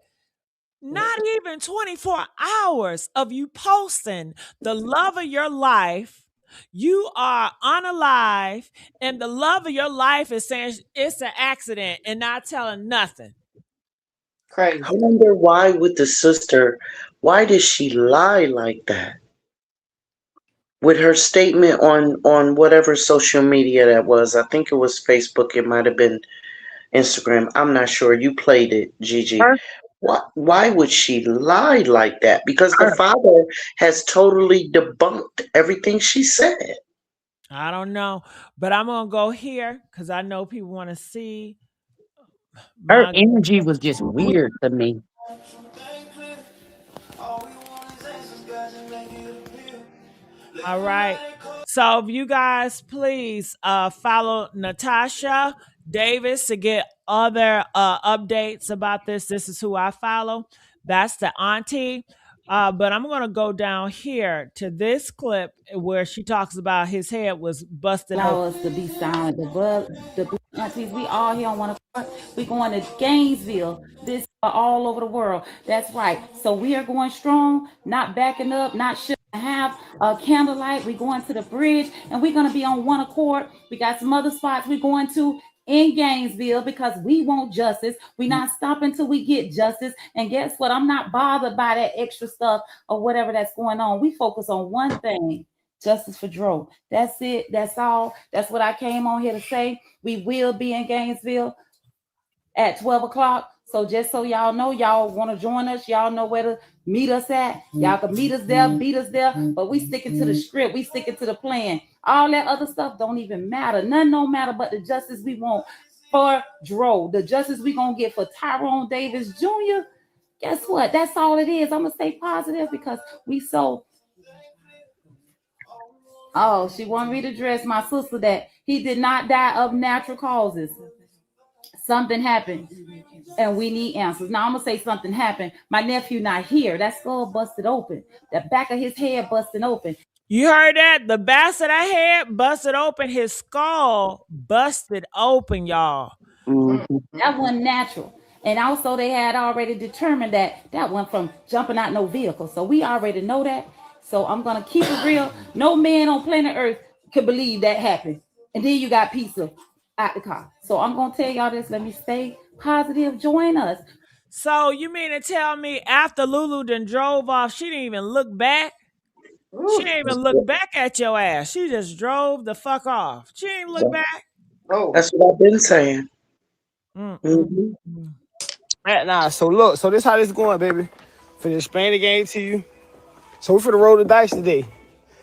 Not even 24 hours of you posting the love of your life. You are unalive, and the love of your life is saying it's an accident and not telling nothing. Crazy. I wonder why with the sister, why did she lie like that? With her statement on whatever social media that was, I think it was Facebook, it might have been Instagram. I'm not sure. You played it, Gigi. Her, Why would she lie like that? Because the her. father has totally debunked everything she said. I don't know, but I'm gonna go here because I know people want to see Her my. energy was just weird to me. All right. So if you guys please follow Natasha Davis to get other updates about this. This is who I follow. That's the auntie. But I'm going to go down here to this clip where she talks about his head was busted Allow open. us to be silent. The aunties, we all here on one accord. We going to Gainesville. This all over the world. That's right. So we are going strong, not backing up, not shooting half a candlelight. We're going to the bridge, and we're going to be on one accord. We got some other spots we're going to in Gainesville because we want justice. We're not stopping till we get justice. And guess what? I'm not bothered by that extra stuff or whatever that's going on. We focus on one thing. Justice for Dro. That's it. That's all. That's what I came on here to say. We will be in Gainesville at 12 o'clock. So just so y'all know, y'all want to join us, y'all know where to meet us at. Y'all can meet us there, beat us there, but we sticking to the script. We sticking to the plan. All that other stuff don't even matter. None don't matter but the justice we want for Dro. The justice we going to get for Tyrone Davis Jr. Guess what? That's all it is. I'm going to stay positive because we so... Oh, she wanted me to address my sister that he did not die of natural causes. Something happened, and we need answers. Now I'm gonna say something happened. My nephew not here. That skull busted open. The back of his head busted open. You heard that? The back of that head busted open. His skull busted open, y'all. Mm-hmm. That wasn't natural. And also, they had already determined that went from jumping out no vehicle. So we already know that. So I'm gonna keep it real. No man on planet Earth could believe that happened. And then you got pizza out the car. So I'm gonna tell y'all this. Let me stay positive. Join us. So you mean to tell me after LULU then drove off, she didn't even look back? She didn't even look back at your ass. She just drove the fuck off. She didn't look back. That's what I've been saying. Mm-mm. Nah, so look, so this how this going, baby. Finna explain the game to you. So we finna roll the dice today.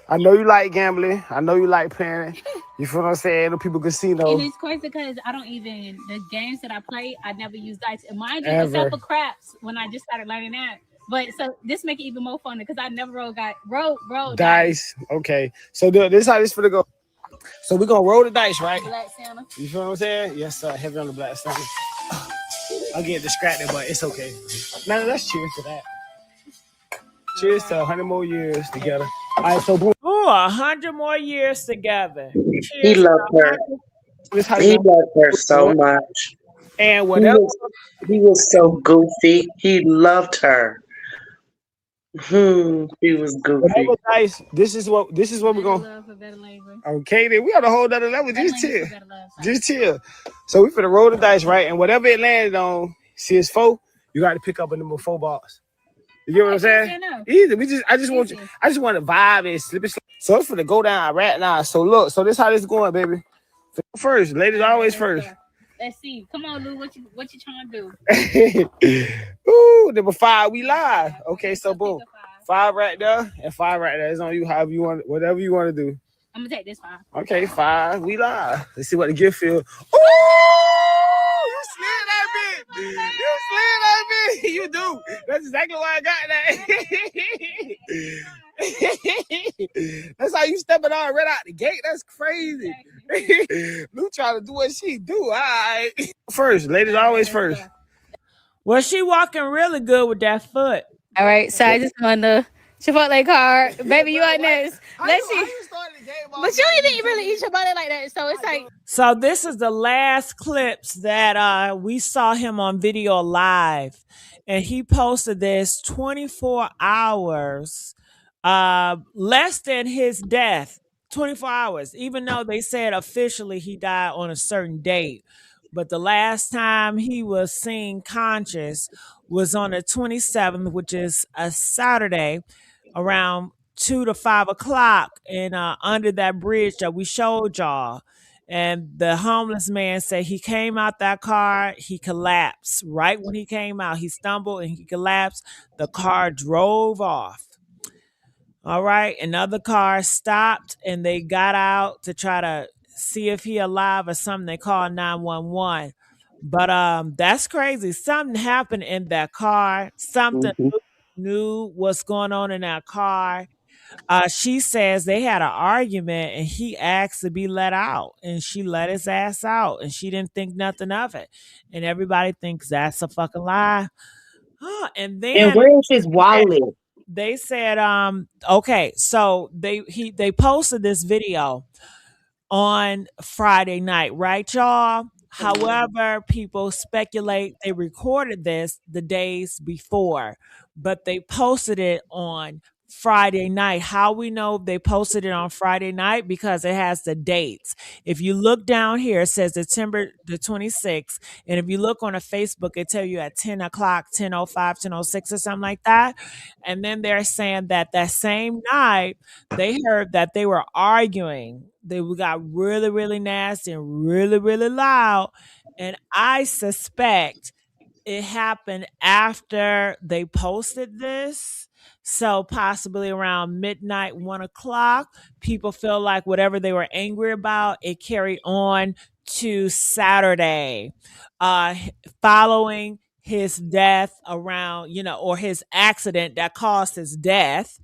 I know you like gambling. I know you like playing. You feel what I'm saying? The people casino. And it's crazy because I don't even, the games that I play, I never use dice. And mind you, except for craps when I just started learning that. But so this make it even more fun because I never roll dice. Okay. So this how this finna go. So we're gonna roll the dice, right? Black Santa. You feel what I'm saying? Yes, sir. Heavy on the black Santa. I'll get distracted, but it's okay. Now let's cheers to that. Cheers to 100 more years together. All right, so boom. Ooh, 100 more years together. He Cheers to loved her. 100. He loved her so much. And whatever. He was so goofy. He loved her. He was goofy. Whatever dice, this is what we're Better gonna. love for better labor. Okay, then we on a whole other level. Better Just language chill. for better love. Just chill. So we finna roll the dice, right? And whatever it landed on, see it's 4, you got to pick up a number 4 bars. You get what I'm saying? No. Easy. I just want to vibe and slip it. So it's finna go down right now. So look, so this how this going, baby. First, ladies always first. Let's see. Come on, Lou. What you trying to do? Ooh, number 5, we live. Okay, so boom. 5 right there and 5 right there. It's on you, however you want, whatever you want to do. I'm gonna take this 5. Okay, 5, we live. Let's see what the gift feel. Ooh, you slid that bitch. You slid that bitch. You do. That's exactly why I got that. That's how you step it on right out the gate. That's crazy. Lou trying to do what she do. All right. First, ladies always first. Well, she walking really good with that foot. All right, so I just won the Chipotle card. Baby, you are next. Let's see. But you didn't really eat Chipotle like that, so it's like. So this is the last clips that we saw him on video live, and he posted this 24 hours less than his death. 24 hours, even though they said officially he died on a certain date. But the last time he was seen conscious was on the 27th, which is a Saturday, around 2 to 5 o'clock, and under that bridge that we showed y'all. And the homeless man said he came out that car, he collapsed. Right when he came out, he stumbled and he collapsed. The car drove off. All right. Another car stopped and they got out to try to see if he alive or something. They called 911. But that's crazy. Something happened in that car. Something knew what's going on in that car. She says they had an argument and he asked to be let out and she let his ass out and she didn't think nothing of it. And everybody thinks that's a fucking lie. And then And where is his wallet? they said, okay, so they posted this video on Friday night, right, y'all? However, people speculate they recorded this the days before, but they posted it on Friday night. How we know they posted it on Friday night? Because it has the dates. If you look down here, it says September the 26th. And if you look on a Facebook, it tell you at 10 o'clock, 10:05, 10:06 or something like that. And then they're saying that same night, they heard that they were arguing. They got really, really nasty and really, really loud. And I suspect it happened after they posted this. So possibly around midnight, 1 o'clock, people feel like whatever they were angry about, it carried on to Saturday, following his death around, or his accident that caused his death,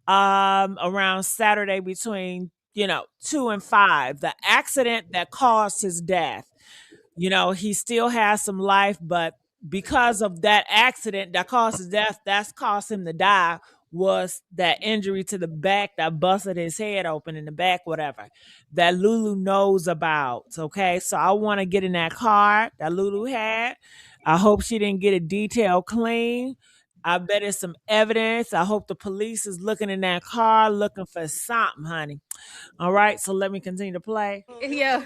around Saturday between, 2 and 5, the accident that caused his death. He still has some life, but because of that accident that caused his death, that's caused him to die, was that injury to the back that busted his head open in the back, whatever, that Lulu knows about. Okay, so I want to get in that car that Lulu had. I hope she didn't get it detailed clean. I bet it's some evidence. I hope the police is looking in that car, looking for something, honey. All right, so let me continue to play. Yeah.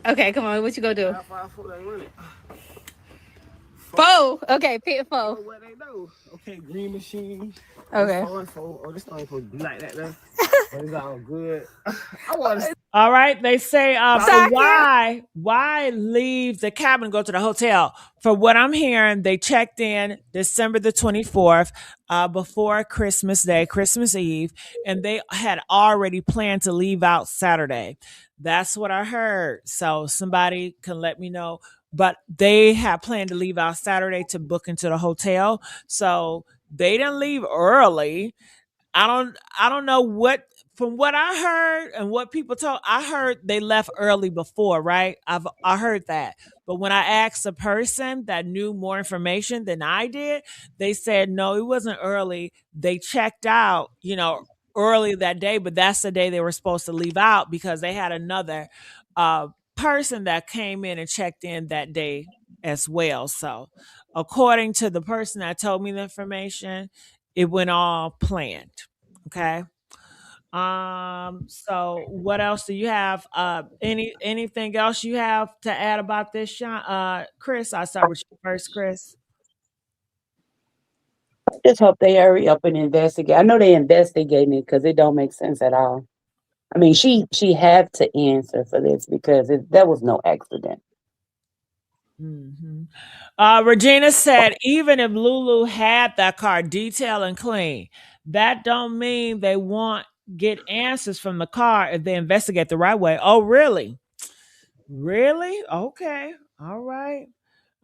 Okay, come on. What you gonna do? 4. Okay, pick 4. What they know. Okay, green machine. Okay. 4. Oh, this don't supposed to be like that though. But it's all good. I want to. All right, they say, so why leave the cabin and go to the hotel? For what I'm hearing, they checked in December the 24th, before Christmas Day, Christmas Eve, and they had already planned to leave out Saturday. That's what I heard. So somebody can let me know. But they had planned to leave out Saturday to book into the hotel. So they didn't leave early. I don't know what, from what I heard and what people told, I heard they left early before, right? I heard that. But when I asked a person that knew more information than I did, they said no, it wasn't early. They checked out, early that day, but that's the day they were supposed to leave out because they had another person that came in and checked in that day as well. So, according to the person that told me the information, it went all planned. Okay. So what else do you have? Anything else you have to add about this, Sean? Chris, I'll start with you first, Chris. Just hope they hurry up and investigate. I know they investigating it because it don't make sense at all. I mean, she had to answer for this because that was no accident. Mm-hmm. Regina said, even if Lulu had that car detailed and clean, that don't mean they won't get answers from the car if they investigate the right way. Oh, really? Really? Okay. All right.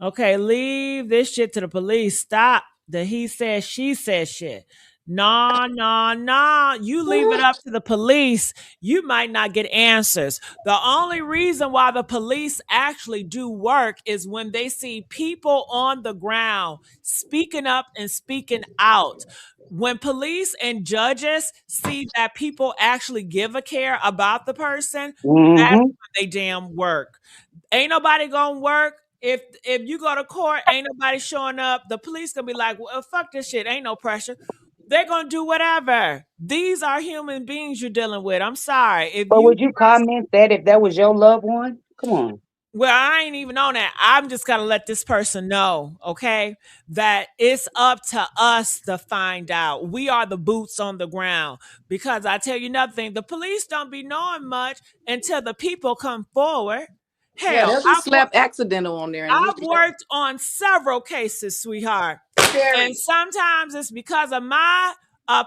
Okay, leave this shit to the police. Stop the he said, she said shit. No, no, no. You leave it up to the police. You might not get answers. The only reason why the police actually do work is when they see people on the ground speaking up and speaking out. When police and judges see that people actually give a care about the person, that's Mm-hmm. when they damn work. Ain't nobody gonna work if you go to court. Ain't nobody showing up. The police gonna be like, well, fuck this shit. Ain't no pressure. They're gonna do whatever. These are human beings you're dealing with. I'm sorry if But you. would you comment that if that was your loved one? Come on. Well, I ain't even on that. I'm just gonna let this person know, okay, that it's up to us to find out. We are the boots on the ground. Because I tell you nothing, the police don't be knowing much until the people come forward. Yeah, Hell, they'll just slap accidental on there and I've usually that worked on several cases, sweetheart. And scary. sometimes it's because of my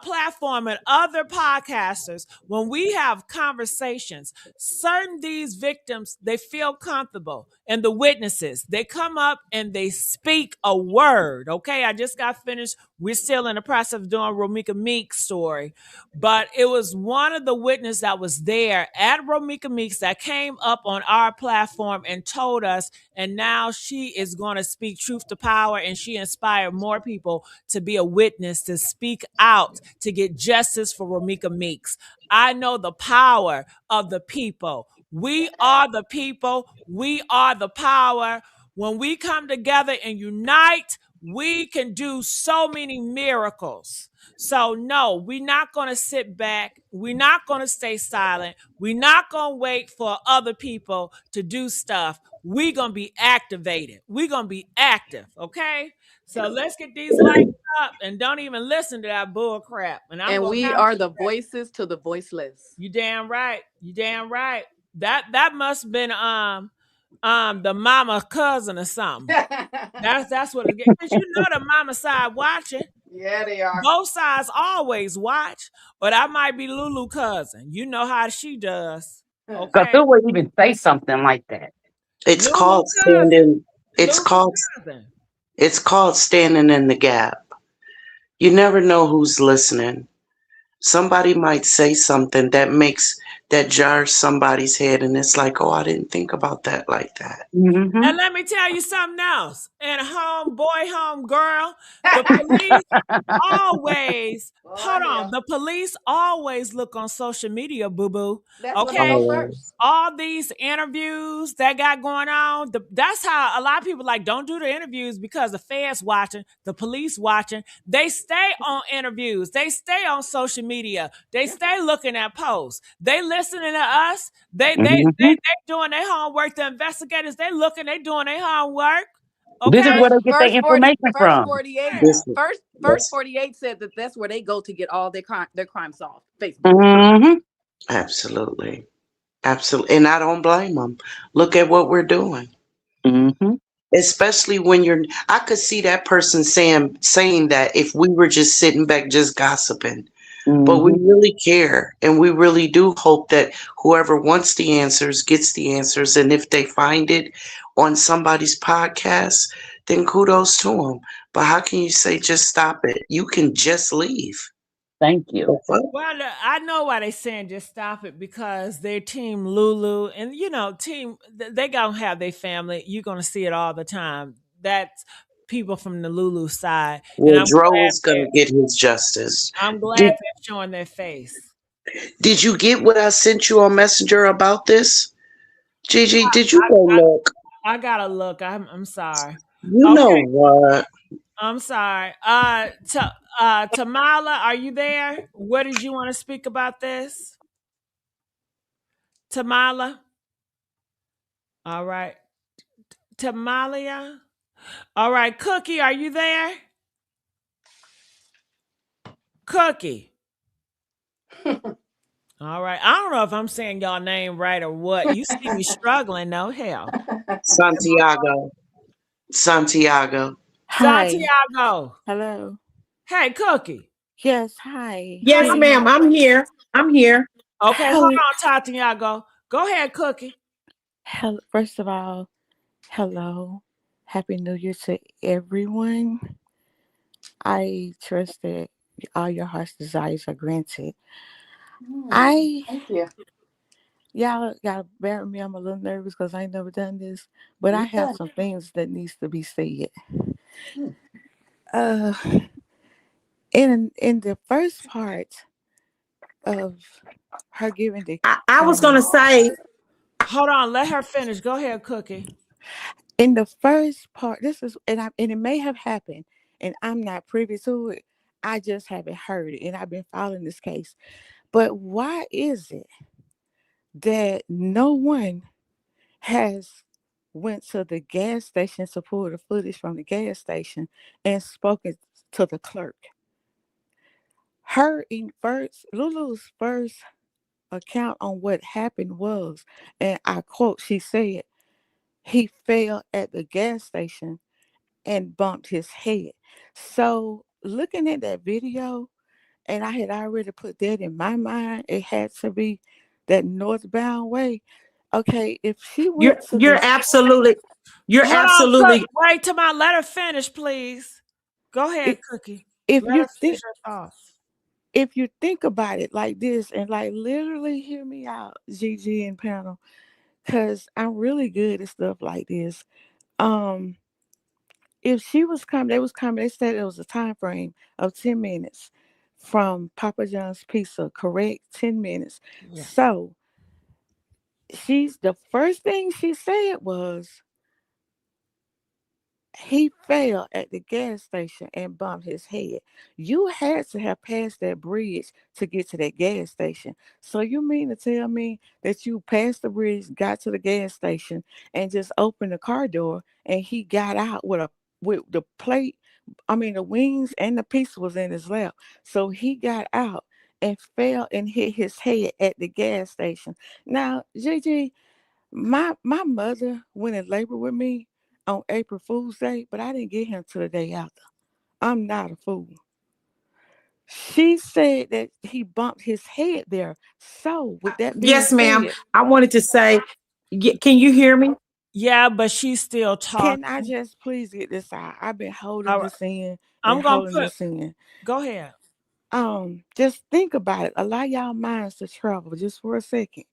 platform and other podcasters. When we have conversations, certain these victims, they feel comfortable. And the witnesses, they come up and they speak a word. Okay, I just got finished. We're still in the process of doing Romika Meek's story. But it was one of the witnesses that was there at Romika Meeks that came up on our platform and told us, and now she is going to speak truth to power, and she inspired more people to be a witness, to speak out, to get justice for Romika Meeks. I know the power of the people. We are the people. We are the power. When we come together and unite, we can do so many miracles. So, no, we're not going to sit back. We're not going to stay silent. We're not going to wait for other people to do stuff. We're going to be activated. We're going to be active, okay? So let's get these lights up and don't even listen to that bull crap. And I'm And going to we have are the voices to the voiceless. you damn right. You damn right. That must have been the mama cousin or something. That's what it is. Because you know the mama side watching. Yeah, they are. Both sides always watch, but I might be Lulu cousin. You know how she does. Because Okay. who would even say something like that? It's Lulu called cousin. standing. It's Lulu called cousin. it's called standing in the gap. You never know who's listening. Somebody might say something that jars somebody's head, and it's like, oh, I didn't think about that like that. Mm-hmm. And let me tell you something else. And home boy, home girl, the police always, hold on, the police always look on social media, boo-boo. That's what they Okay? go Oh, first. All these interviews that got going on, that's how a lot of people like don't do the interviews because the feds watching, the police watching. They stay on interviews. They stay on social media. They stay looking at posts. They listening to us. They Mm-hmm. doing their homework. The investigators, they looking, they doing their homework. This is Okay? where they get their information First from. 48 this first that's 48 said that that's where they go to get all their crime solved. Facebook. Mm-hmm. absolutely, absolutely, and I don't blame them. Look at what we're doing. Mm-hmm. Especially when I could see that person saying that if we were just sitting back just gossiping, but we Mm-hmm. really care, and we really do hope that whoever wants the answers gets the answers, and if they find it on somebody's podcast, then kudos to them. But how can you say just stop it? You can just leave. Thank you. The fuck? Well, I know why they saying just stop it because their team Lulu and they gonna have their family. You're gonna see it all the time. That's people from the Lulu side, and Well, Dro is gonna get his justice. I'm glad Did they're showing their face. did you get what I sent you on Messenger about this? Gigi, did you I, go look? I gotta look. I'm sorry. You Okay, know what? I'm sorry. Tamala, are you there? What did you want to speak about this? Tamala? All right. Tamalia? All right. Cookie, are you there? Cookie. All right. I don't know if I'm saying y'all name right or what. You see me struggling, no hell. Santiago. Santiago. Hi. Santiago. Hello. Hey, Cookie. Yes, hi. How How you Yes, you ma'am. doing? I'm here. I'm here. okay, hold Hello. on, Santiago. Go ahead, Cookie. First of all, hello. Happy New Year to everyone. I trust that all your heart's desires are granted. I Thank you. Y'all gotta bear with me. I'm a little nervous because I ain't never done this, but I You have good? some things that needs to be said. Hmm. Uh, in the first part of her giving the I was gonna say, Hold on, let her finish. Go ahead, Cookie. in the first part, this is and it may have happened, and I'm not privy to it. I just haven't heard it, and I've been following this case. But why is it that no one has went to the gas station to pull the footage from the gas station and spoken to the clerk? Lulu's first account on what happened was, and I quote, she said, he fell at the gas station and bumped his head. So looking at that video, and I had already put that in my mind, it had to be that northbound way. Okay, if she you're went to you're the absolutely, you're Hold on, Cook. absolutely. Wait till my let her finish, please. Go ahead, if Cookie. if Let you her finish think her thoughts. if you think about it like this and like literally hear me out, Gigi and panel, because I'm really good at stuff like this. Um, if she was coming, they said it was a time frame of 10 minutes from Papa John's Pizza, correct? 10 minutes. Yeah. So the first thing she said was he fell at the gas station and bumped his head. You had to have passed that bridge to get to that gas station. So you mean to tell me that you passed the bridge, got to the gas station, and just opened the car door and he got out with the plate, I mean the wings and the pizza was in his lap. So he got out and fell and hit his head at the gas station. Now, Gigi, my mother went in labor with me on April Fool's Day, but I didn't get him till the day after. I'm not a fool. She said that he bumped his head there. So, with that being Yes, ma'am. said, I wanted to say, can you hear me? Yeah, but she's still can I talking. just please get this out? I've been holding All right. this in and I'm gonna holding put this in. go ahead. Just think about it. Allow y'all minds to travel just for a second.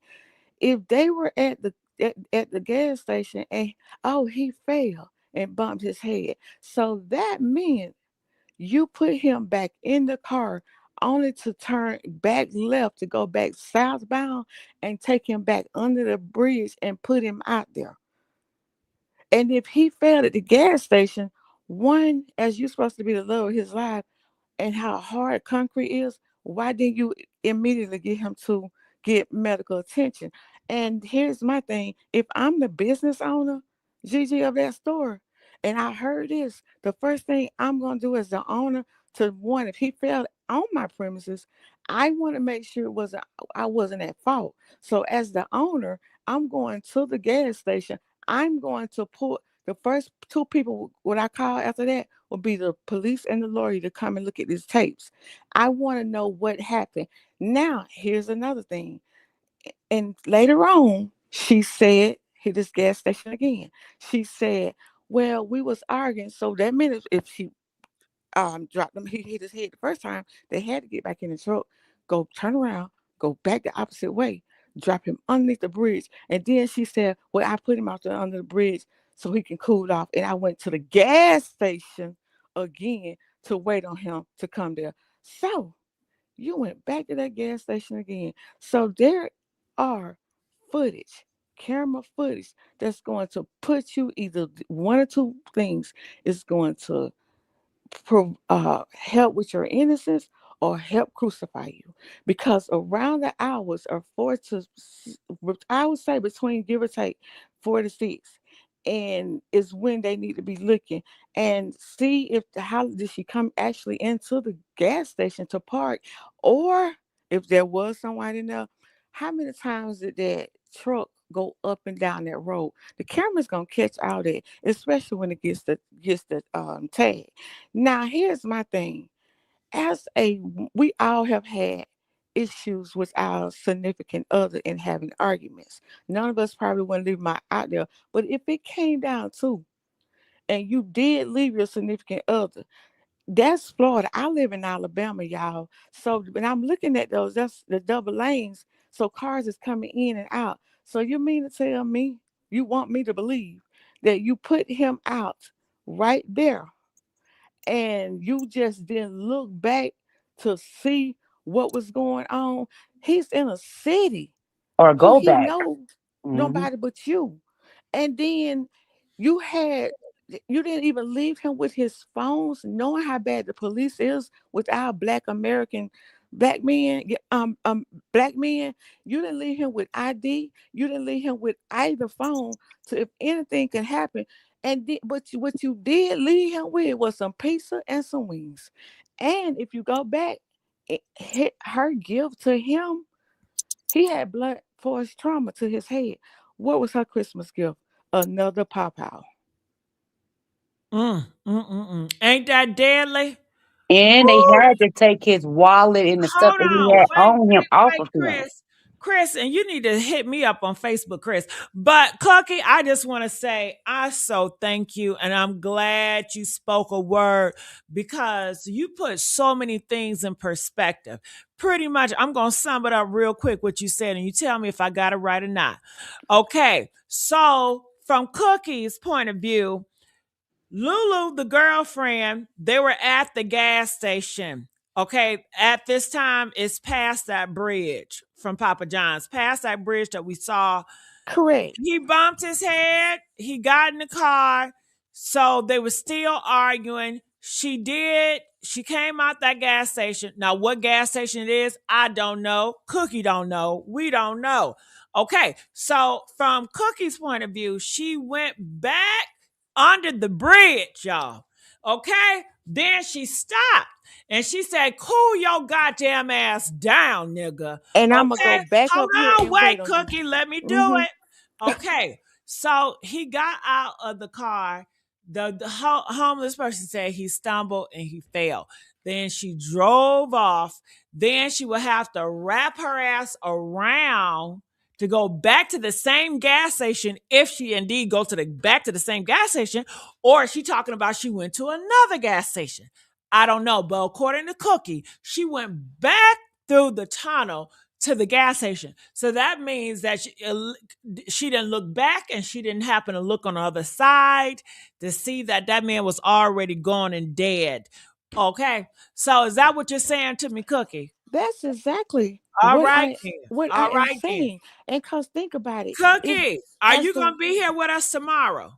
If they were at the gas station and oh he fell and bumped his head, so that meant you put him back in the car only to turn back left to go back southbound and take him back under the bridge and put him out there. And if he fell at the gas station, one, as you're supposed to be the love of his life, and how hard concrete is, why didn't you immediately get him to get medical attention? And here's my thing: if I'm the business owner, Gigi, of that store, and I heard this, the first thing I'm gonna do as the owner to one, if he fell on my premises, I want to make sure I wasn't at fault. So as the owner, I'm going to the gas station. I'm going to put the first two people what I call after that will be the police and the lawyer to come and look at these tapes. I want to know what happened. Now, here's another thing. And later on, she said, hit this gas station again. She said, well, we was arguing. So that meant if she dropped him, he hit his head the first time, they had to get back in the truck, go turn around, go back the opposite way, drop him underneath the bridge. And then she said, well, I put him out there under the bridge so he can cool off. And I went to the gas station again to wait on him to come there. So you went back to that gas station again. So there are footage, camera footage that's going to put you either one or two things. It's going to help with your innocence or help crucify you, because around the hours are I would say between give or take 4 to 6, and is when they need to be looking and see if how did she come actually into the gas station to park, or if there was someone in there, how many times did that truck go up and down that road? The camera's gonna catch all that, especially when it gets the tag. Now, here's my thing. We all have had issues with our significant other and having arguments. None of us probably wouldn't leave my out there. But if it came down to, and you did leave your significant other, that's Florida. I live in Alabama, y'all. So when I'm looking at those, that's the double lanes. So cars is coming in and out. So you mean to tell me, you want me to believe that you put him out right there and you just didn't look back to see what was going on? He's in a city. Or Who go he back. know? Hmm. Nobody but you. And then you had you didn't even leave him with his phones, knowing how bad the police is with our black American black men, black men. You didn't leave him with ID. You didn't leave him with either phone. So if anything can happen, what you did leave him with was some pizza and some wings. And if you go back, hit her gift to him, he had blood force trauma to his head. What was her Christmas gift? Another pawpaw. Ain't that deadly? And they Woo! had to take his wallet and the stuff Hold that he on. had Wait, on him wait, off wait, of him. Chris. Chris, and you need to hit me up on Facebook, Chris. But Cookie, I just want to say I so thank you. And I'm glad you spoke a word because you put so many things in perspective. Pretty much, I'm going to sum it up real quick what you said, and you tell me if I got it right or not. Okay. So, from Cookie's point of view, Lulu, the girlfriend, they were at the gas station. Okay, at this time, it's past that bridge from Papa John's, past that bridge that we saw. Correct. He bumped his head. He got in the car. So they were still arguing. She did. She came out that gas station. Now, what gas station it is, I don't know. Cookie don't know. We don't know. Okay. So from Cookie's point of view, she went back under the bridge, y'all. Okay. Then she stopped and she said, "Cool your goddamn ass down, nigga." And I'm gonna go Okay. back Hold up here on. and wait Wait, on you. Cookie. Let me do Hmm. it. Okay. So he got out of the car. The homeless person said he stumbled and he fell. Then she drove off. Then she would have to wrap her ass around to go back to the same gas station if she indeed go to the back to the same gas station, or is she talking about she went to another gas station? I don't know, but according to Cookie, she went back through the tunnel to the gas station. So that means that she didn't look back and she didn't happen to look on the other side to see that that man was already gone and dead. Okay. So is that what you're saying to me, Cookie? That's exactly All what right I then. what I All am right then. saying. And cause think about it. If Cookie, are as you the gonna be here with us tomorrow?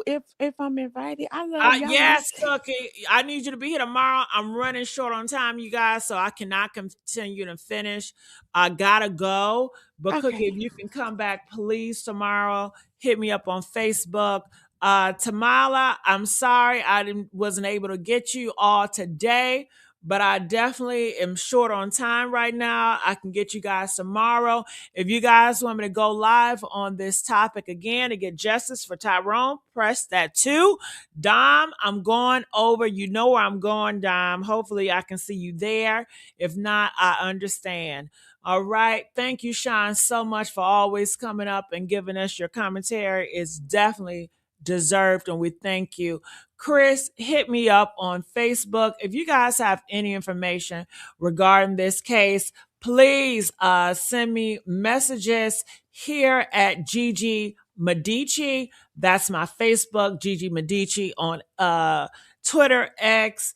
if I'm invited, I love y'all to Yes, listen. Cookie. I need you to be here tomorrow. I'm running short on time, you guys, so I cannot continue to finish. I gotta go. But Cookie, if Okay. you can come back, please tomorrow. Hit me up on Facebook. Tamala, I'm sorry wasn't able to get you all today, but I definitely am short on time right now. I can get you guys tomorrow. If you guys want me to go live on this topic again to get justice for Tyrone, press that 2. Dom, I'm going over. You know where I'm going, Dom. Hopefully, I can see you there. If not, I understand. All right. Thank you, Sean, so much for always coming up and giving us your commentary. It's definitely deserved, and we thank you. Chris, hit me up on Facebook. If you guys have any information regarding this case, please send me messages here at Gigi Medici. That's my Facebook, Gigi Medici, on Twitter, X,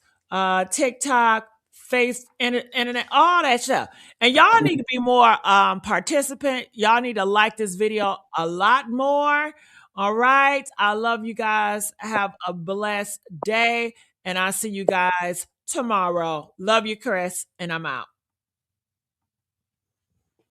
TikTok, internet, all that stuff. And y'all need to be more participant. Y'all need to like this video a lot more. All right. I love you guys. Have a blessed day. And I'll see you guys tomorrow. Love you, Chris. And I'm out.